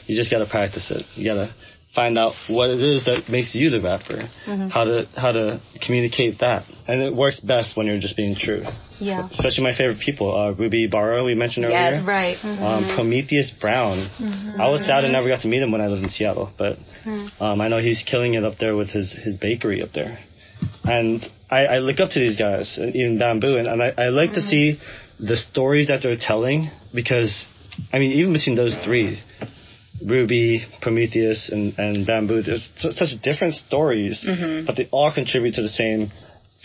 You just got to practice it. You find out what it is that makes you the rapper, how to communicate that. And it works best when you're just being true. Yeah. Especially my favorite people, Ruby Barrow, we mentioned earlier. Yes, right. Prometheus Brown. I was sad I never got to meet him when I lived in Seattle, but I know he's killing it up there with his bakery up there. And I look up to these guys, even Bamboo, and I like to see the stories that they're telling, because, I mean, even between those three, Ruby, Prometheus, and Bamboo, there's such different stories, but they all contribute to the same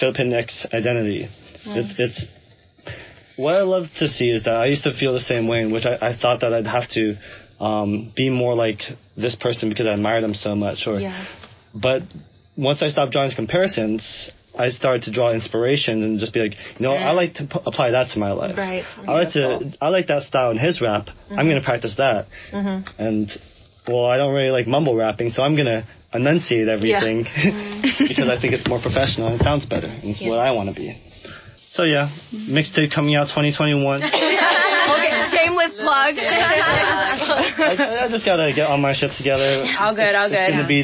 Filipinx identity. It's what I love to see is that I used to feel the same way, in which I thought that I'd have to be more like this person because I admired them so much. But once I stopped drawing comparisons, I started to draw inspiration and just be like, I like to apply that to my life. Right. I like that style in his rap. I'm going to practice that. And, well, I don't really like mumble rapping, so I'm going to enunciate everything because I think it's more professional and it sounds better. And it's what I want to be. So, mixtape coming out 2021. Okay, shameless plug. I just got to get all my shit together. All good. It's going to be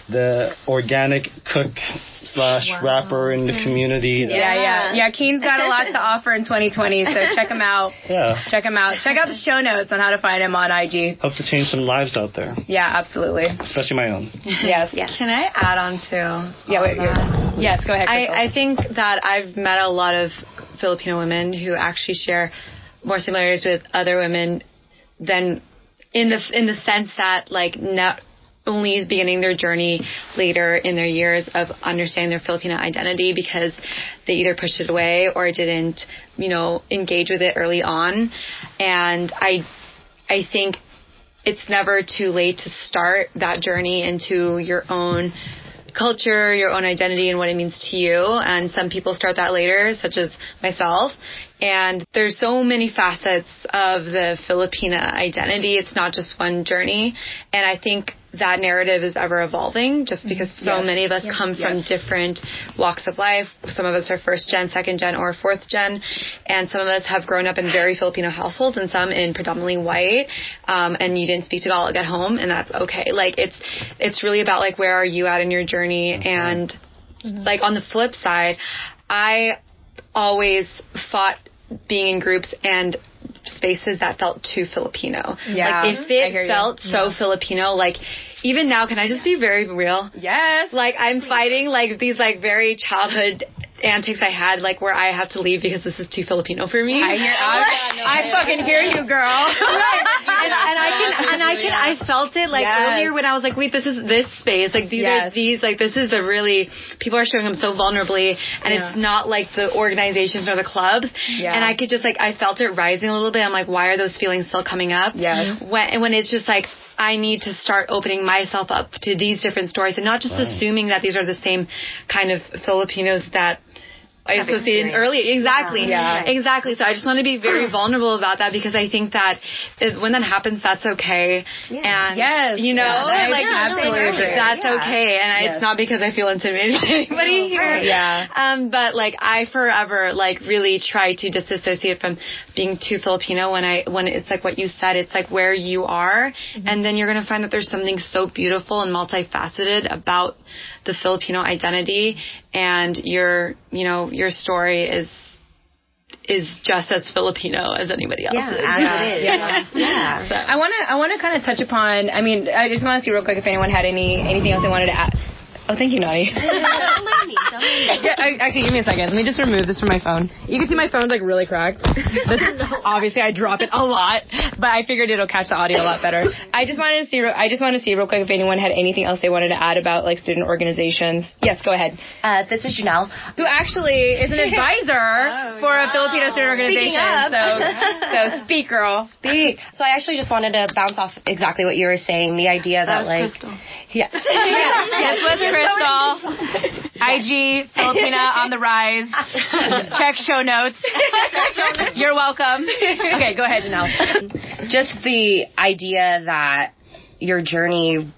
the organic cook / rapper in the community. Yeah. Keane's got a lot to offer in 2020, so check him out. Check him out. Check out the show notes on how to find him on IG. Hope to change some lives out there. Yeah, absolutely. Especially my own. Yes. Can I add on to? Yes, go ahead, Krystl. I think that I've met a lot of Filipino women who actually share more similarities with other women than in the sense that, like, not only beginning their journey later in their years of understanding their Filipino identity because they either pushed it away or didn't, engage with it early on. And I think it's never too late to start that journey into your own culture, your own identity, and what it means to you. And some people start that later, such as myself. And there's so many facets of the Filipina identity. It's not just one journey. And I think that narrative is ever evolving just because so many of us come from different walks of life. Some of us are first gen, second gen, or fourth gen. And some of us have grown up in very Filipino households and some in predominantly white. And you didn't speak Tagalog at home, and that's okay. Like, it's really about, like, where are you at in your journey? And like, on the flip side, I always fought being in groups and spaces that felt too Filipino. Yeah. Like, if it felt so Filipino, like, even now, can I just be very real? Yes. Like, I'm fighting, like, these, like, very childhood antics I had, like, where I have to leave because this is too Filipino for me. I fucking hear you, girl. I felt it, like, earlier when I was like, wait, this space, like, these are these, like, this is a really, people are showing them so vulnerably, and it's not like the organizations or the clubs. And I could just, like, I felt it rising a little bit. I'm like, why are those feelings still coming up? When it's just like, I need to start opening myself up to these different stories and not just assuming that these are the same kind of Filipinos that I associated early. Exactly. Exactly. So I just want to be very vulnerable about that because I think that when that happens, that's okay. And, that's okay. And it's not because I feel intimidated by anybody here. But, like, I forever, like, really try to disassociate from being too Filipino when it's like what you said, it's like where you are. And then you're going to find that there's something so beautiful and multifaceted about the Filipino identity, and your story is just as Filipino as anybody else's. So I want to kind of touch upon. I mean, I just want to see real quick if anyone had anything else they wanted to add. Oh, thank you, Nani. Actually, give me a second. Let me just remove this from my phone. You can see my phone's, like, really cracked. Obviously, I drop it a lot, but I figured it'll catch the audio a lot better. I just want to see real quick if anyone had anything else they wanted to add about, like, student organizations. Yes, go ahead. This is Jannel, who actually is an advisor for a Filipino student organization. So speak, girl. Speak. So I actually just wanted to bounce off exactly what you were saying. The idea that, like, Krystl. Yes, with Krystl. IG, Filipina on the rise. Check show notes. You're welcome. Okay, go ahead, Jannel. Just the idea that your journey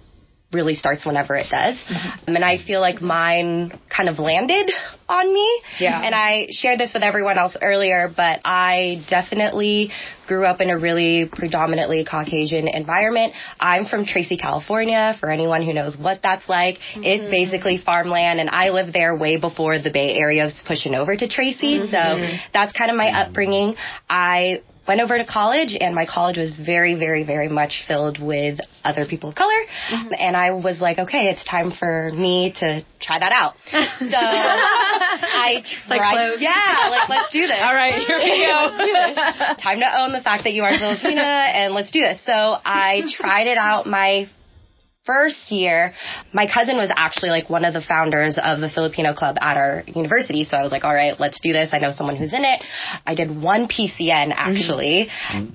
really starts whenever it does. And I feel like mine kind of landed on me. Yeah. And I shared this with everyone else earlier, but I definitely grew up in a really predominantly Caucasian environment. I'm from Tracy, California, for anyone who knows what that's like. It's basically farmland, and I lived there way before the Bay Area was pushing over to Tracy. So that's kind of my upbringing. I went over to college, and my college was very, very, very much filled with other people of color. And I was like, okay, it's time for me to try that out. So I tried. Let's do this. All right, here we go. Let's do this. Time to own the fact that you are Filipina, and let's do this. So I tried it out my first year. My cousin was actually like one of the founders of the Filipino club at our university. So I was like, all right, let's do this. I know someone who's in it. I did one PCN actually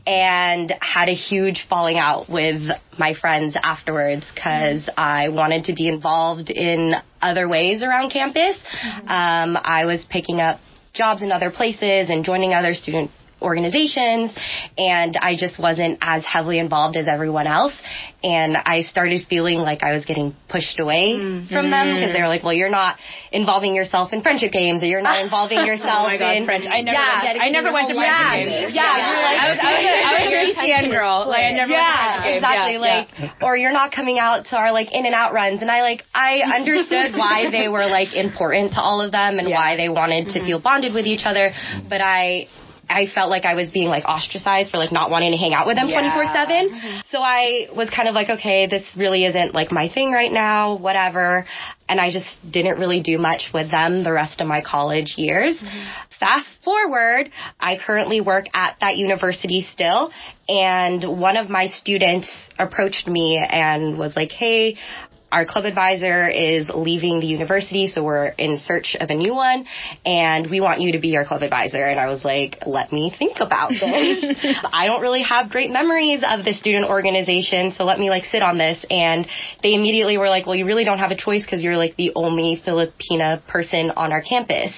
and had a huge falling out with my friends afterwards because I wanted to be involved in other ways around campus. I was picking up jobs in other places and joining other student organizations, and I just wasn't as heavily involved as everyone else, and I started feeling like I was getting pushed away from them because they were like, well, you're not involving yourself in friendship games, or you're not involving yourself in French. I never went to friendship games. You're like, I was a PCN girl. Like, I never went to friendship games. Exactly. Or you're not coming out to our like in and out runs, and I understood why they were like important to all of them and why they wanted to feel bonded with each other, but I felt like I was being like ostracized for like not wanting to hang out with them 24/7. So I was kind of like, okay, this really isn't like my thing right now, whatever. And I just didn't really do much with them the rest of my college years. Fast forward, I currently work at that university still. And one of my students approached me and was like, hey, our club advisor is leaving the university, so we're in search of a new one, and we want you to be our club advisor. And I was like, let me think about this. I don't really have great memories of the student organization, so let me like sit on this. And they immediately were like, well, you really don't have a choice because you're like the only Filipina person on our campus.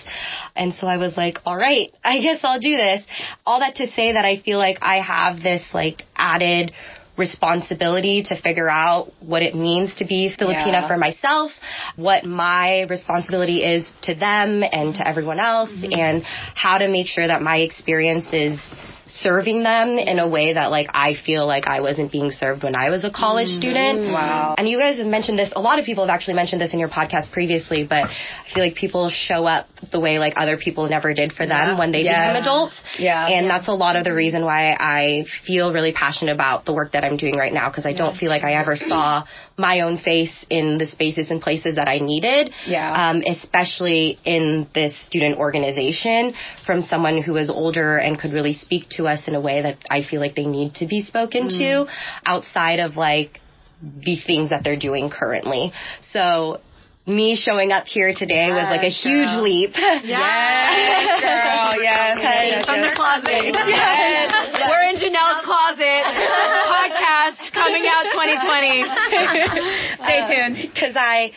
And so I was like, all right, I guess I'll do this. All that to say that I feel like I have this like added responsibility to figure out what it means to be Filipina for myself, what my responsibility is to them and to everyone else, and how to make sure that my experience is serving them in a way that like I feel like I wasn't being served when I was a college student. Wow. And you guys have mentioned this, a lot of people have actually mentioned this in your podcast previously, but I feel like people show up the way like other people never did for them when they become adults. And that's a lot of the reason why I feel really passionate about the work that I'm doing right now, because I don't feel like I ever saw my own face in the spaces and places that I needed, especially in this student organization, from someone who was older and could really speak to us in a way that I feel like they need to be spoken to outside of like the things that they're doing currently. So me showing up here today was like a huge leap. Yes, girl. Yes. From the closet. Yes. We're in Jannel's closet. Podcast coming out 2020. Stay tuned. Because I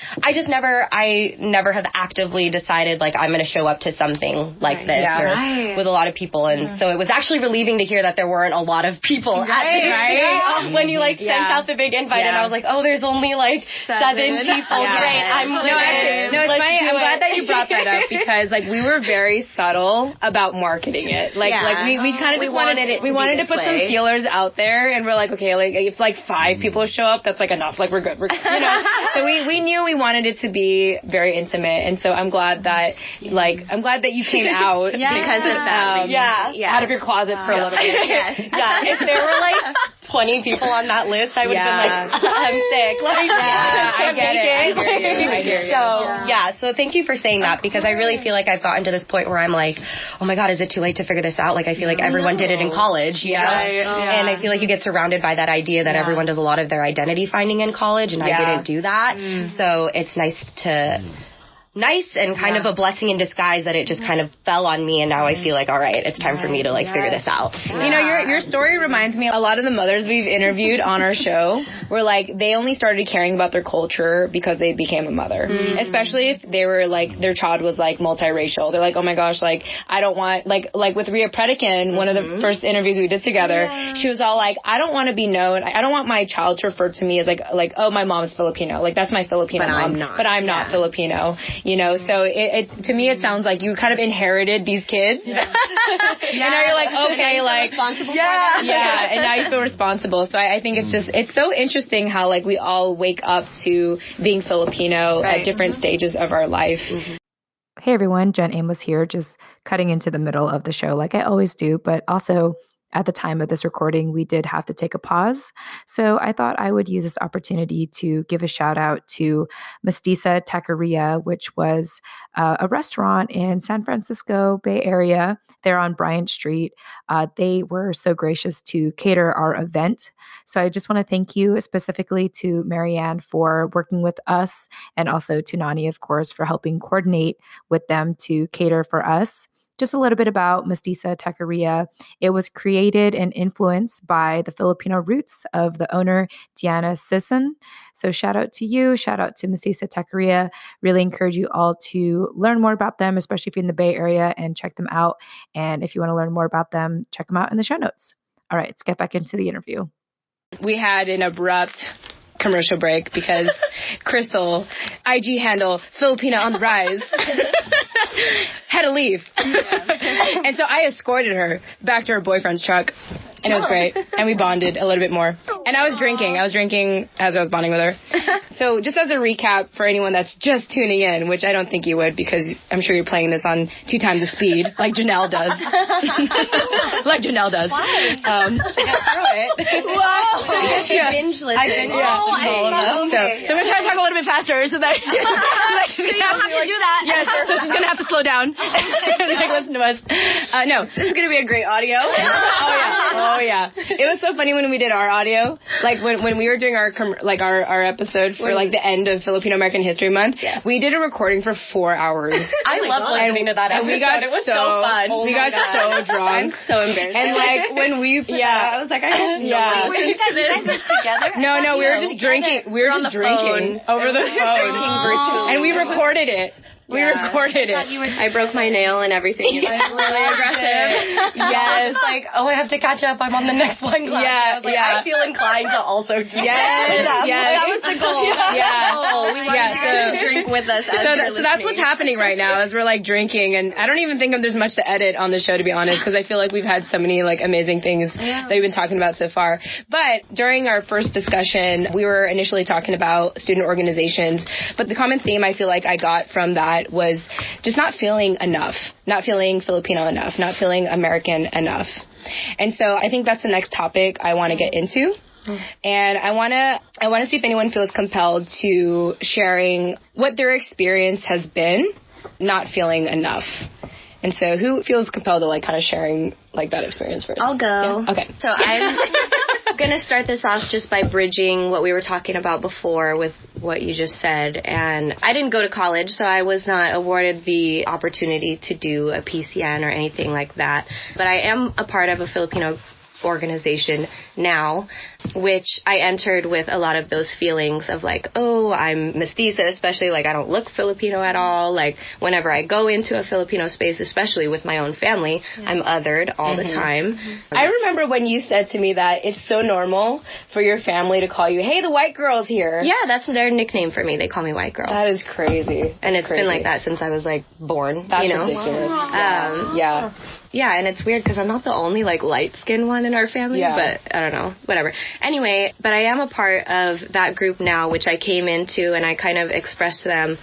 never have actively decided like I'm going to show up to something like this or with a lot of people. And so it was actually relieving to hear that there weren't a lot of people at this when you like sent out the big invite and I was like, oh, there's only like 7 people. Great. No, it's funny. I'm glad that you brought that up because like we were very subtle about marketing it. Like we kind of just wanted to put some feelers out there, and we're like, okay, like if like 5 people show up, that's like enough. Like we're good. You know. So we knew we wanted it to be very intimate, and so I'm glad that you came out because of that. Out of your closet for a little bit. If there were like 20 people on that list, I would have been like, I'm sick. Like, I get it. I hear you. So thank you for saying that, because I really feel like I've gotten to this point where I'm like, oh my God, is it too late to figure this out? Like I feel like everyone did it in college, you know? And I feel like you get surrounded by that idea that everyone does a lot of their identity finding in college, and I didn't do that. So it's nice to nice and kind of a blessing in disguise that it just kind of fell on me, and now I feel like, all right, it's time for me to like figure this out. You know, your story reminds me, a lot of the mothers we've interviewed on our show were like, they only started caring about their culture because they became a mother. Especially if they were like, their child was like multiracial. They're like, oh my gosh, like I don't want, like with Rhea Predican, one of the first interviews we did together, she was all like, I don't want to be known, I don't want my child to refer to me as like, oh, my mom's Filipino, like that's my Filipino mom, but I'm not Filipino. You know, so it to me, it sounds like you kind of inherited these kids. And now you're like, okay, like, responsible for them. And now you feel responsible. So I think it's so interesting how like we all wake up to being Filipino at different stages of our life. Hey everyone, Jen Amos here, just cutting into the middle of the show like I always do, but also at the time of this recording, we did have to take a pause. So I thought I would use this opportunity to give a shout out to Mestiza Taqueria, which was a restaurant in San Francisco Bay Area. They're on Bryant Street. They were so gracious to cater our event. So I just want to thank you specifically to Marianne for working with us, and also to Nani, of course, for helping coordinate with them to cater for us. Just a little bit about Mestiza Taqueria. It was created and influenced by the Filipino roots of the owner, Diana Sisson. So shout out to you. Shout out to Mestiza Taqueria. Really encourage you all to learn more about them, especially if you're in the Bay Area, and check them out. And if you want to learn more about them, check them out in the show notes. All right, let's get back into the interview. We had an abrupt commercial break because Krystl, IG handle Filipino on the rise, had to leave. And so I escorted her back to her boyfriend's truck, and it was great. And we bonded a little bit more. And I was drinking as I was bonding with her. So just as a recap for anyone that's just tuning in, which I don't think you would, because I'm sure you're playing this on 2 times the speed, like Jannel does. Like Jannel does. Why? To get through it. Wow. Because she binge listened. I binge all of them. So I'm going to try to talk a little bit faster so that she's going to have to do that. Yes, so she's going to have to slow down and listen to us. No, this is going to be a great audio. Oh yeah. It was so funny when we did our audio, like when we were doing our episode for like the end of Filipino American History Month. Yeah. We did a recording for 4 hours. I love listening to that episode. And we got it was so fun. We got so drunk. I'm so embarrassed. And like when we I was like, I don't know. Were you guys together? No, we were just drinking. We were just drinking over the phone. Drinking virtually. And we recorded it. We recorded it. I broke my nail and everything. It was really aggressive. Yes. Like, I have to catch up. I'm on the next one class. Yeah, I was like, I feel inclined to also drink. Yes. That was the goal. Yeah. We wanted you to drink with us as so that's what's happening right now, is we're like drinking, and I don't even think there's much to edit on the show, to be honest, because I feel like we've had so many like amazing things that we've been talking about so far. But during our first discussion, we were initially talking about student organizations, but the common theme I feel like I got from that was just not feeling enough, not feeling Filipino enough, not feeling American enough. And so I think that's the next topic I want to get into. And I want to see if anyone feels compelled to sharing what their experience has been not feeling enough. And so who feels compelled to like kind of sharing like that experience first? I'll go. Yeah? Okay. So I'm going to start this off just by bridging what we were talking about before with what you just said. And I didn't go to college, so I was not awarded the opportunity to do a PCN or anything like that. But I am a part of a Filipino organization now, which I entered with a lot of those feelings of like, oh, I'm mestiza, especially like I don't look Filipino at all. Like whenever I go into a Filipino space, especially with my own family, I'm othered all the time. I remember when you said to me that it's so normal for your family to call you, hey, the white girl's here. Yeah, that's their nickname for me. They call me white girl. That is crazy. And it's been like that since I was like born. That's you know? ridiculous. Yeah. Yeah, and it's weird because I'm not the only, like, light-skinned one in our family, but I don't know, whatever. Anyway, but I am a part of that group now, which I came into, and I kind of expressed to them,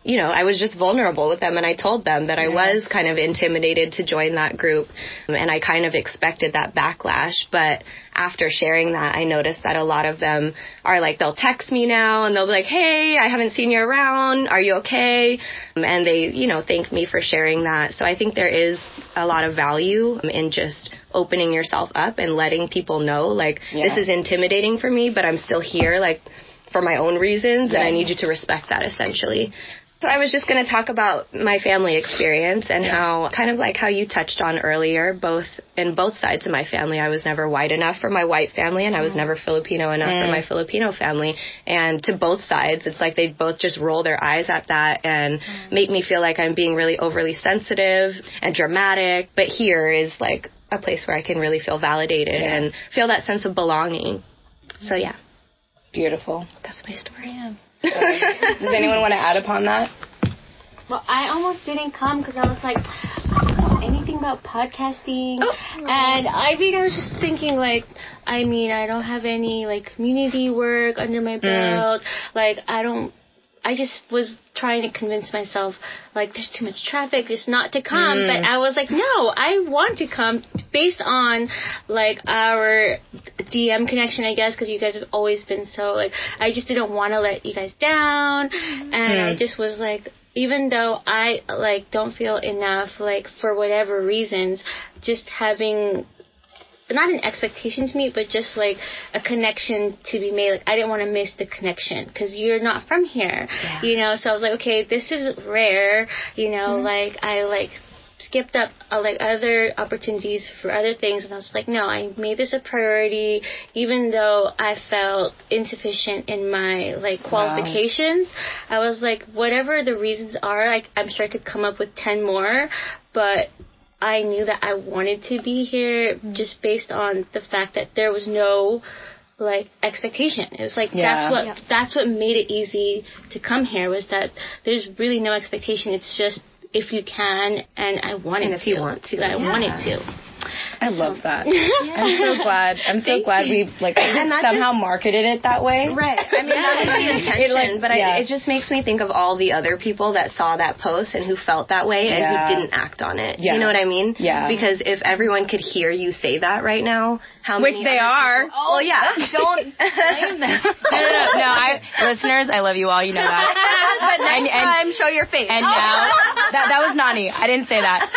you know, I was just vulnerable with them, and I told them that I was kind of intimidated to join that group, and I kind of expected that backlash, but after sharing that, I noticed that a lot of them are like, they'll text me now, and they'll be like, hey, I haven't seen you around, are you okay? And they, you know, thank me for sharing that. So I think there is a lot of value in just opening yourself up and letting people know, like, this is intimidating for me, but I'm still here, like, for my own reasons, and I need you to respect that, essentially. So I was just going to talk about my family experience and how, kind of like how you touched on earlier, both sides of my family, I was never white enough for my white family, and I was never Filipino enough for my Filipino family. And to both sides, it's like they both just roll their eyes at that and make me feel like I'm being really overly sensitive and dramatic. But here is like a place where I can really feel validated and feel that sense of belonging. So yeah. Beautiful. That's my story. Yeah. Does anyone want to add upon that? Well, I almost didn't come because I was like, I don't know anything about podcasting. And I was just thinking, like, I don't have any, like, community work under my belt. Like, I just was trying to convince myself, like, there's too much traffic, just not to come. But I was like, no, I want to come based on, like, our DM connection, I guess, because you guys have always been so, like, I just didn't want to let you guys down. And I just was like, even though I, like, don't feel enough, like, for whatever reasons, just having not an expectation to meet, but just like a connection to be made. Like, I didn't want to miss the connection because you're not from here, you know. So I was like, okay, this is rare, you know. Like, I like skipped up like other opportunities for other things, and I was like, no, I made this a priority, even though I felt insufficient in my like qualifications. I was like, whatever the reasons are, like, I'm sure I could come up with 10 more, but I knew that I wanted to be here just based on the fact that there was no, like, expectation. It was like, that's what made it easy to come here, was that there's really no expectation. It's just if you can, and I wanted to. And if you want to. I wanted to. I love that. I'm so glad. I'm so glad we like somehow marketed it that way. Right. I mean, that was the intention, but it just makes me think of all the other people that saw that post and who felt that way and who didn't act on it. Yeah. You know what I mean? Yeah. Because if everyone could hear you say that right now, how many? Which they are. People, well, yeah. Don't blame them. No. Listeners, I love you all. You know that. But next time, show your face. And now that was Nani. I didn't say that.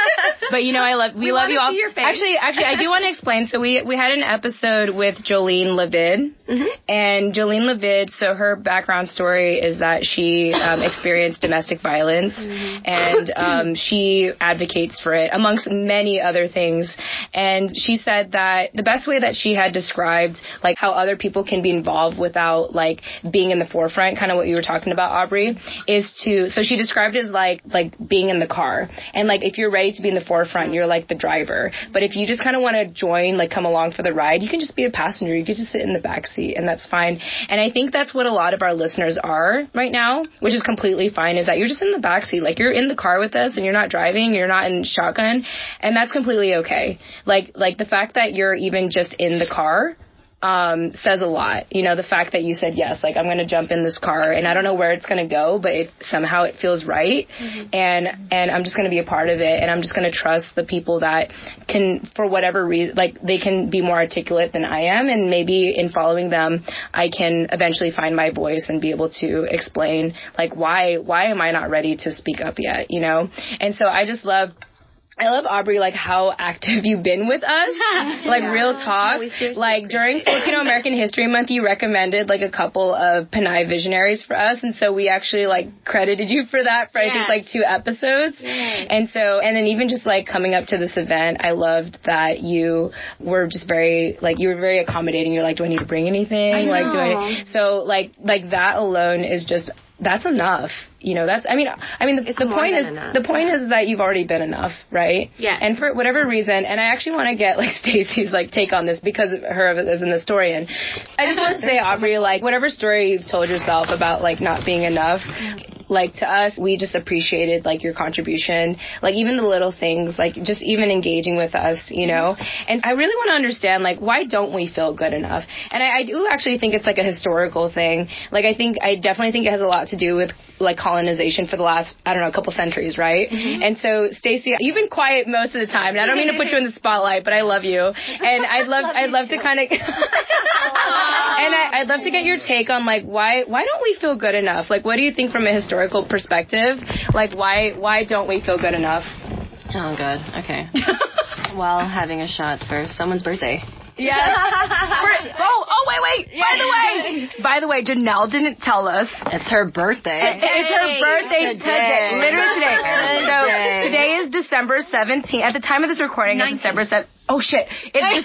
But you know, we love you all. See your face. Actually, I do want to explain. So we had an episode with Jolene Levid, and Jolene Levid. So her background story is that she experienced domestic violence, and she advocates for it amongst many other things. And she said that the best way that she had described like how other people can be involved without like being in the forefront, kind of what you were talking about, Aubrey, is to. So she described it as like being in the car, and like if you're ready to be in the forefront, you're like the driver. But if you just kind of want to join, like come along for the ride, you can just be a passenger. You can just sit in the back seat, and that's fine. And I think that's what a lot of our listeners are right now, which is completely fine, is that you're just in the back seat. Like, you're in the car with us and you're not driving, you're not in shotgun, and that's completely okay. Like the fact that you're even just in the car says a lot. You know, the fact that you said, yes, like, I'm going to jump in this car and I don't know where it's going to go, but somehow it feels right. And I'm just going to be a part of it. And I'm just going to trust the people that can, for whatever reason, like, they can be more articulate than I am. And maybe in following them, I can eventually find my voice and be able to explain, like, why am I not ready to speak up yet, you know? And so I love, Aubrey, like, how active you've been with us. Like, real talk. Like, during Filipino American History Month, you recommended, like, a couple of Panay visionaries for us. And so we actually, like, credited you for that for, I think, like, 2 episodes. And then even just, like, coming up to this event, I loved that you were just very, like, you were very accommodating. You're like, do I need to bring anything? Like, so, like, that alone is just, that's enough. You know, that's, the point is that you've already been enough, right? Yeah. And for whatever reason, and I actually want to get, like, Stacey's, like, take on this because of her as an historian. I just want to say, Aubrey, like, whatever story you've told yourself about, like, not being enough, like, to us, we just appreciated, like, your contribution, like, even the little things, like, just even engaging with us, you know? And I really want to understand, like, why don't we feel good enough? And I do actually think it's, like, a historical thing. Like, I definitely think it has a lot to do with, like, colonization for the last, I don't know, a couple centuries, right? And so, Stacey, you've been quiet most of the time, and I don't mean to put you in the spotlight, but I love you. And I'd love to kind of, and I'd love to get your take on, like, why don't we feel good enough? Like, what do you think from a historical perspective? Like, why don't we feel good enough? Oh, God. Okay. While having a shot for someone's birthday. Yes. Wait. By the way, Jannel didn't tell us. It's her birthday. It's her birthday today. Literally today. So today is December 17th. At the time of this recording, it's December 7th. Oh shit! It's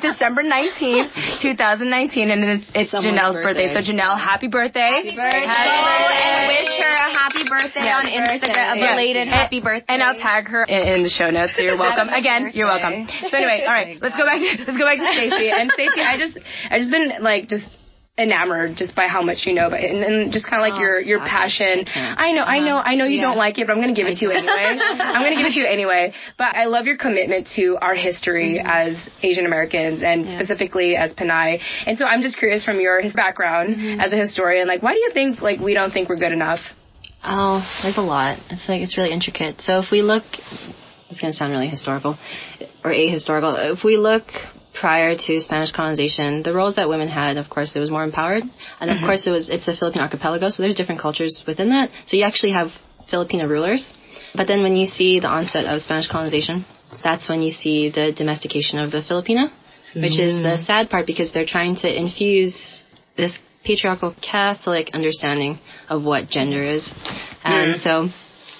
December 19th, 2019, and it's Jannel's birthday. So Jannel, happy birthday! Happy birthday! And wish her a happy birthday on Instagram, a belated happy birthday. And I'll tag her in the show notes. So you're welcome. Again, you're welcome. So anyway, all right, let's go back to Stacey. And Stacey, I just been like just enamored just by how much you know, and just kind of like your passion. I know you don't like it, but I'm going to give it to you anyway. But I love your commitment to our history as Asian Americans and specifically as Pinay. And so I'm just curious from your background as a historian, like, why do you think like we don't think we're good enough? Oh, there's a lot. It's really intricate. So if we look, it's going to sound really historical or ahistorical. If we look prior to Spanish colonization, the roles that women had, of course, it was more empowered. And of course, it's a Philippine archipelago, so there's different cultures within that. So you actually have Filipino rulers. But then when you see the onset of Spanish colonization, that's when you see the domestication of the Filipino, which is the sad part because they're trying to infuse this patriarchal Catholic understanding of what gender is. And so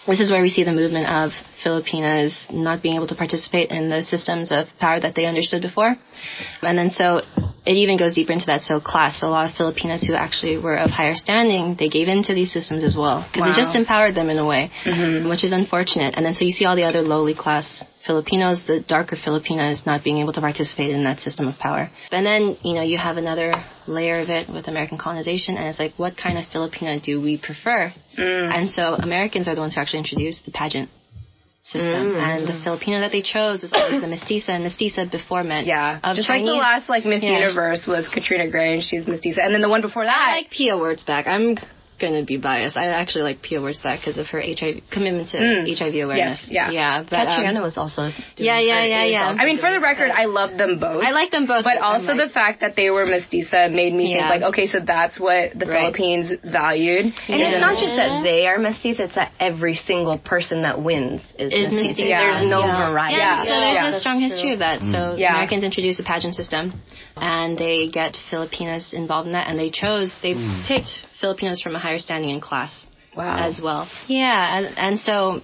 this is where we see the movement of Filipinas not being able to participate in the systems of power that they understood before. And then so it even goes deeper into that. So class, so a lot of Filipinas who actually were of higher standing, they gave into these systems as well. Because it just empowered them in a way, which is unfortunate. And then so you see all the other lowly class Filipinos, the darker Filipinas, not being able to participate in that system of power. And then, you have another layer of it with American colonization, and it's like, what kind of Filipina do we prefer? And so Americans are the ones who actually introduced the pageant system, and the Filipina that they chose was always the mestiza, and mestiza before meant of just Chinese. like the last Miss Universe was Katrina Gray, and she's mestiza, and then the one before that, I like Pia Wurtzbach. I'm gonna be biased. I actually like Pia Wurtzbach because of her HIV commitment to HIV awareness. But Katrina was also yeah. I mean, for the record, I love them both. I like them both, but also the fact that they were mestiza made me think like, okay, so that's what the Philippines valued. And it's not just that they are mestiza; it's that every single person that wins is mestiza. There's no variety. So there's a strong history of that. So Americans introduced a pageant system, and they get Filipinas involved in that, and they picked Filipinos from a higher standing in class as well. And so,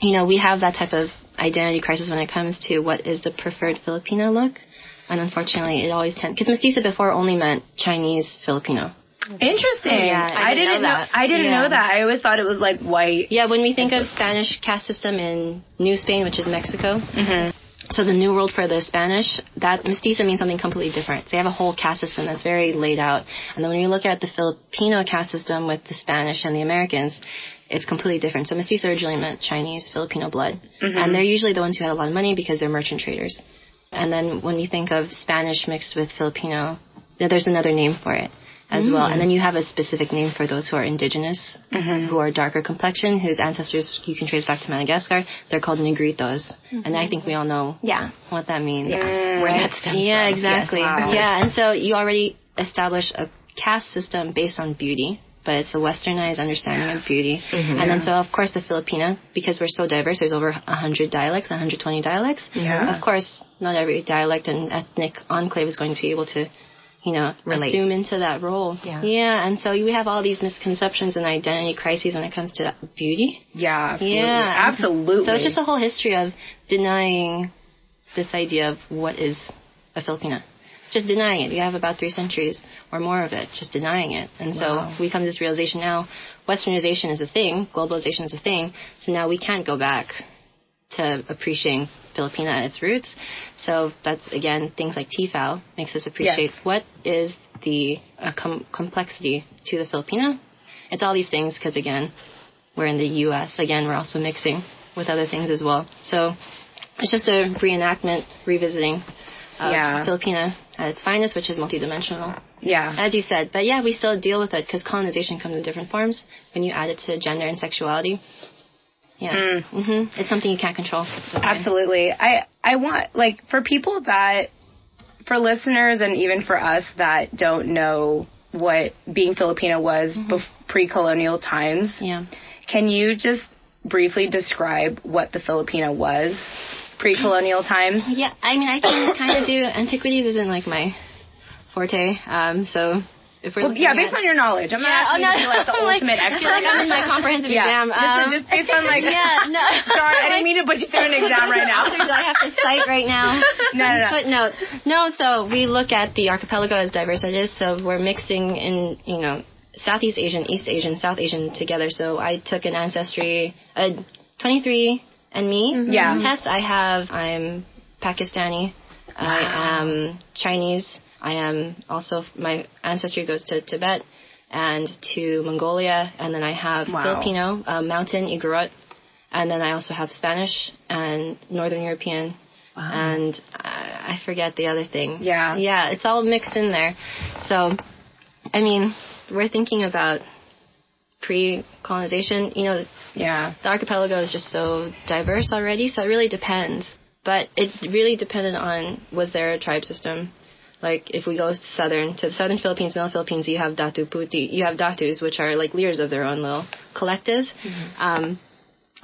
we have that type of identity crisis when it comes to what is the preferred Filipino look. And unfortunately, it always tends, because mestiza before only meant Chinese Filipino. Interesting. Yeah, I didn't know that. I didn't know that. I always thought it was like white. Yeah, when we think of Spanish caste system in New Spain, which is Mexico, so the New World for the Spanish, that mestiza means something completely different. They have a whole caste system that's very laid out. And then when you look at the Filipino caste system with the Spanish and the Americans, it's completely different. So mestiza originally meant Chinese, Filipino blood. And they're usually the ones who had a lot of money because they're merchant traders. And then when we think of Spanish mixed with Filipino, there's another name for it as well. And then you have a specific name for those who are indigenous, who are darker complexion, whose ancestors you can trace back to Madagascar. They're called negritos. And I think we all know what that means. Where that stems from. Yeah, exactly. Yes, wow. Yeah, and so you already establish a caste system based on beauty, but it's a westernized understanding of beauty. And then so, of course, the Filipina, because we're so diverse, there's over 100 dialects, 120 dialects. Of course, not every dialect and ethnic enclave is going to be able to assume into that role. And so we have all these misconceptions and identity crises when it comes to beauty. Absolutely. So it's just a whole history of denying this idea of what is a Filipina. Just denying it. You have about 3 centuries or more of it, just denying it. And so we come to this realization now, westernization is a thing, globalization is a thing, so now we can't go back to appreciating Filipina at its roots. So that's, again, things like TFAW makes us appreciate what is the complexity to the Filipina. It's all these things because, again, we're in the U.S. Again, we're also mixing with other things as well. So it's just a reenactment, revisiting of Filipina at its finest, which is multidimensional. As you said. But we still deal with it because colonization comes in different forms when you add it to gender and sexuality. It's something you can't control. Okay. Absolutely. I want, like, for people that, for listeners and even for us that don't know what being Filipino was pre-colonial times, can you just briefly describe what the Filipino was? pre-colonial times? Yeah, I mean, I can kind of do antiquities. Isn't like my forte. So if we're based on your knowledge. I'm not asking you to be like the ultimate expert. I feel like I'm in my comprehensive exam. Just based on like. Sorry, I didn't mean to put you through an exam right now. Do I have to cite right now? No. Footnote. No. So we look at the archipelago as diverse as it is. So we're mixing in, Southeast Asian, East Asian, South Asian together. So I took an ancestry, 23andMe test. I'm Pakistani. I am Chinese. I am also, my ancestry goes to Tibet and to Mongolia, and then I have Filipino, Mountain, Igorot, and then I also have Spanish and Northern European, and I forget the other thing. Yeah, it's all mixed in there. So, I mean, we're thinking about pre-colonization, the archipelago is just so diverse already, so it really depends. But it really depended on, was there a tribe system? Like, if we go to the southern Philippines, Middle Philippines, you have Datu Puti. You have Datus, which are like leaders of their own little collective.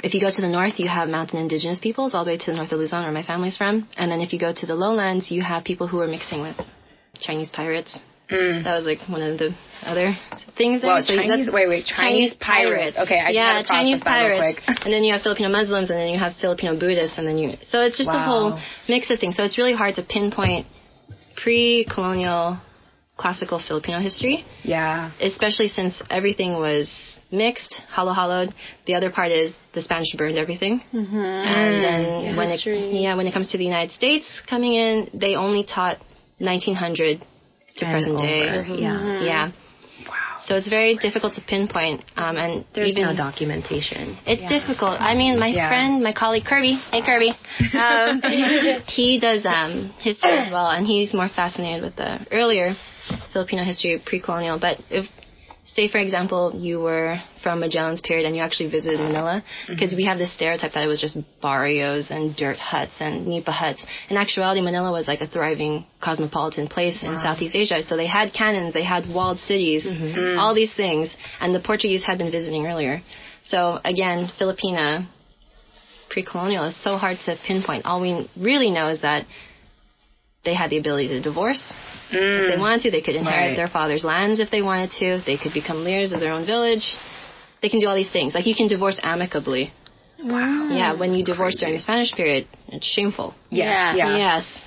If you go to the north, you have mountain indigenous peoples, all the way to the north of Luzon, where my family's from. And then if you go to the lowlands, you have people who are mixing with Chinese pirates. That was like one of the other things there. Well, so Chinese pirates. Okay, I just had to Chinese pirates. Real quick. And then you have Filipino Muslims, and then you have Filipino Buddhists, and then so it's just a whole mix of things. So it's really hard to pinpoint pre-colonial classical Filipino history. Yeah. Especially since everything was mixed, hollowed. The other part is the Spanish burned everything. And then when it comes to the United States coming in, they only taught 1900 to present day. Yeah. Wow. So it's very difficult to pinpoint. And there's no documentation. It's difficult. I mean, my colleague Kirby, hey Kirby, he does history as well, and he's more fascinated with the earlier Filipino history, pre-colonial. But if, say for example, you were from Magellan's period and you actually visited Manila, because we have this stereotype that it was just barrios and dirt huts and nipa huts. In actuality, Manila was like a thriving cosmopolitan place in Southeast Asia. So they had cannons, they had walled cities, all these things, and the Portuguese had been visiting earlier. So again, Filipina pre-colonial is so hard to pinpoint. All we really know is that they had the ability to divorce. If they wanted to, they could inherit their father's lands if they wanted to. They could become leaders of their own village. They can do all these things. Like, you can divorce amicably. Wow. Yeah, when you divorce during the Spanish period, it's shameful. Yes.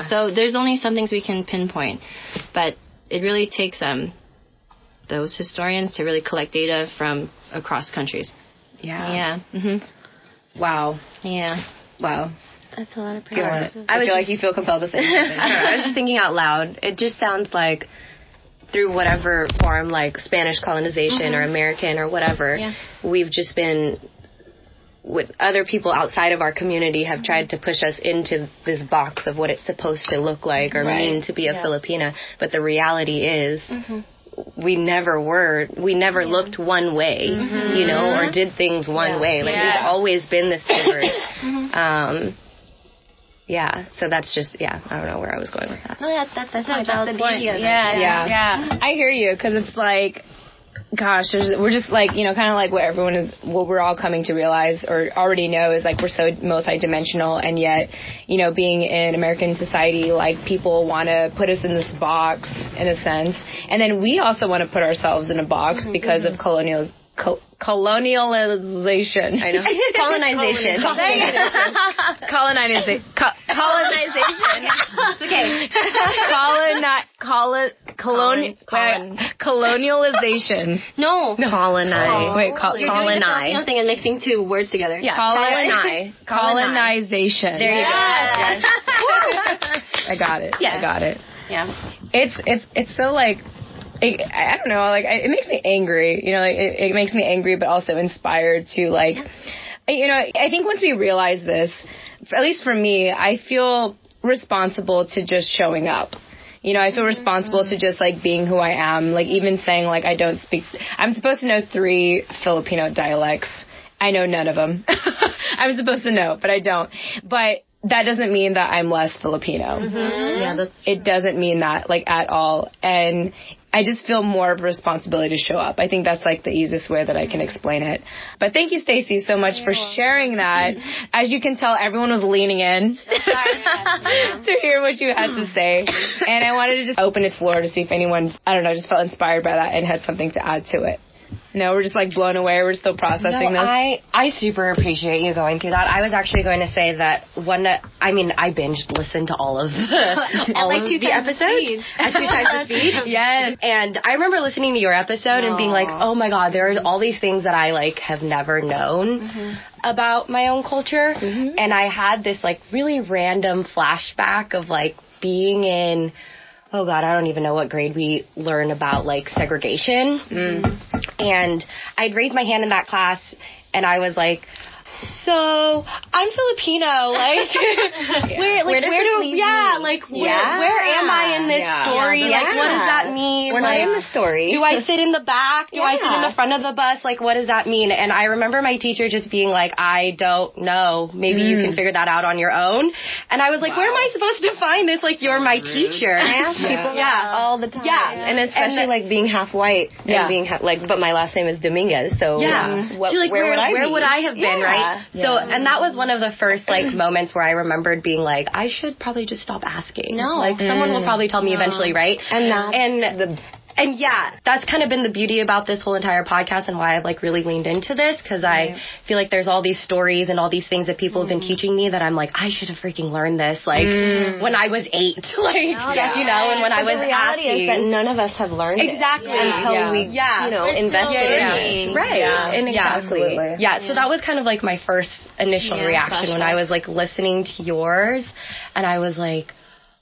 So there's only some things we can pinpoint. But it really takes those historians to really collect data from across countries. Wow. Wow. That's a lot of pressure. I feel like you feel compelled to say something. I was just thinking out loud. It just sounds like through whatever form, like Spanish colonization or American or whatever, we've just been, with other people outside of our community, have tried to push us into this box of what it's supposed to look like or mean to be a Filipina. But the reality is, we never looked one way, or did things one way. Like, we've always been this diverse. So that's just, I don't know where I was going with that. No, that's a valid point. I hear you, because it's like, gosh, we're just like, kind of like what we're all coming to realize or already know is like we're so multidimensional, and yet, being in American society, like, people want to put us in this box in a sense, and then we also want to put ourselves in a box because of colonialization. I know. Colonization. Colonization. It's okay. Colonialization. No. Colonize. Wait, colonize. Nothing and mixing two words together. Yeah. Colonization. There you go. Yes. I got it. Yes. I got it. Yeah. It's so like, I don't know, like, it makes me angry, it makes me angry, but also inspired to, like, I think once we realize this, at least for me, I feel responsible to just showing up. I feel responsible to just, like, being who I am, like, even saying, like, I'm supposed to know 3 Filipino dialects. I know none of them. I'm supposed to know, but I don't. But that doesn't mean that I'm less Filipino. Yeah, that's true. It doesn't mean that, like, at all. And I just feel more of a responsibility to show up. I think that's like the easiest way that I can explain it. But thank you, Stacey, so much for sharing that. As you can tell, everyone was leaning in to hear what you had to say. And I wanted to just open its floor to see if anyone, I don't know, just felt inspired by that and had something to add to it. No, we're just like blown away. We're still processing this. I super appreciate you going through that. I was actually going to say that I binged listened to all of the episodes at 2 times the speed. Yes. And I remember listening to your episode and being like, oh my God, there are all these things that I like have never known about my own culture. And I had this like really random flashback of like being in, oh God, I don't even know what grade we learn about like segregation. And I'd raised my hand in that class and I was like, so I'm Filipino, like, where am I in this story? Like, what does that mean? We're not in the story. Do I sit in the back? Do I sit in the front of the bus? Like, what does that mean? And I remember my teacher just being like, I don't know. Maybe you can figure that out on your own. And I was like, where am I supposed to find this? Like, you're my teacher. I ask people that all the time. Yeah. And especially like being half white and being but my last name is Dominguez, so where would I have been, right? So, and that was one of the first, like, moments where I remembered being like, I should probably just stop asking. No. Like, someone will probably tell me eventually, right? And that's kind of been the beauty about this whole entire podcast and why I've, like, really leaned into this, because I feel like there's all these stories and all these things that people have been teaching me that I'm like, I should have freaking learned this, like, when I was 8, like, you know, and when I was the reality asking. is that none of us have learned it until we, invested in it. Right. Yeah. And exactly. Absolutely. So that was kind of like my first initial reaction when I was like listening to yours, and I was like,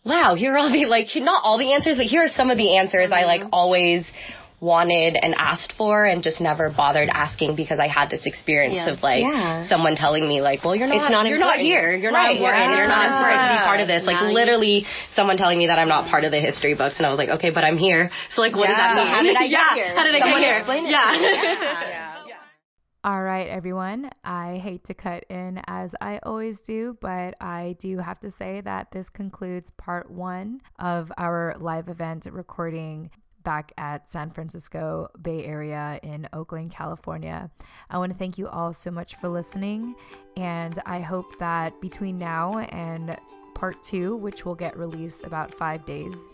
wow, here are all the, like, not all the answers, but here are some of the answers I like always wanted and asked for and just never bothered asking because I had this experience of like someone telling me like, well, you're not here, you're not important, you're not supposed to be part of this, like literally someone telling me that I'm not part of the history books, and I was like, okay, but I'm here, so like what does that mean? How did I get here? How did I get here? All right, everyone. I hate to cut in as I always do, but I do have to say that this concludes part 1 of our live event recording back at San Francisco Bay Area in Oakland, California. I want to thank you all so much for listening, and I hope that between now and part 2, which will get released about 5 days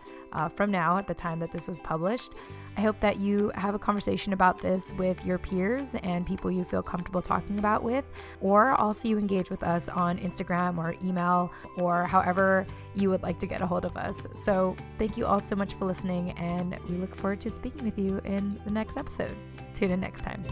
from now at the time that this was published, I hope that you have a conversation about this with your peers and people you feel comfortable talking about with, or also you engage with us on Instagram or email or however you would like to get a hold of us. So thank you all so much for listening, and we look forward to speaking with you in the next episode. Tune in next time.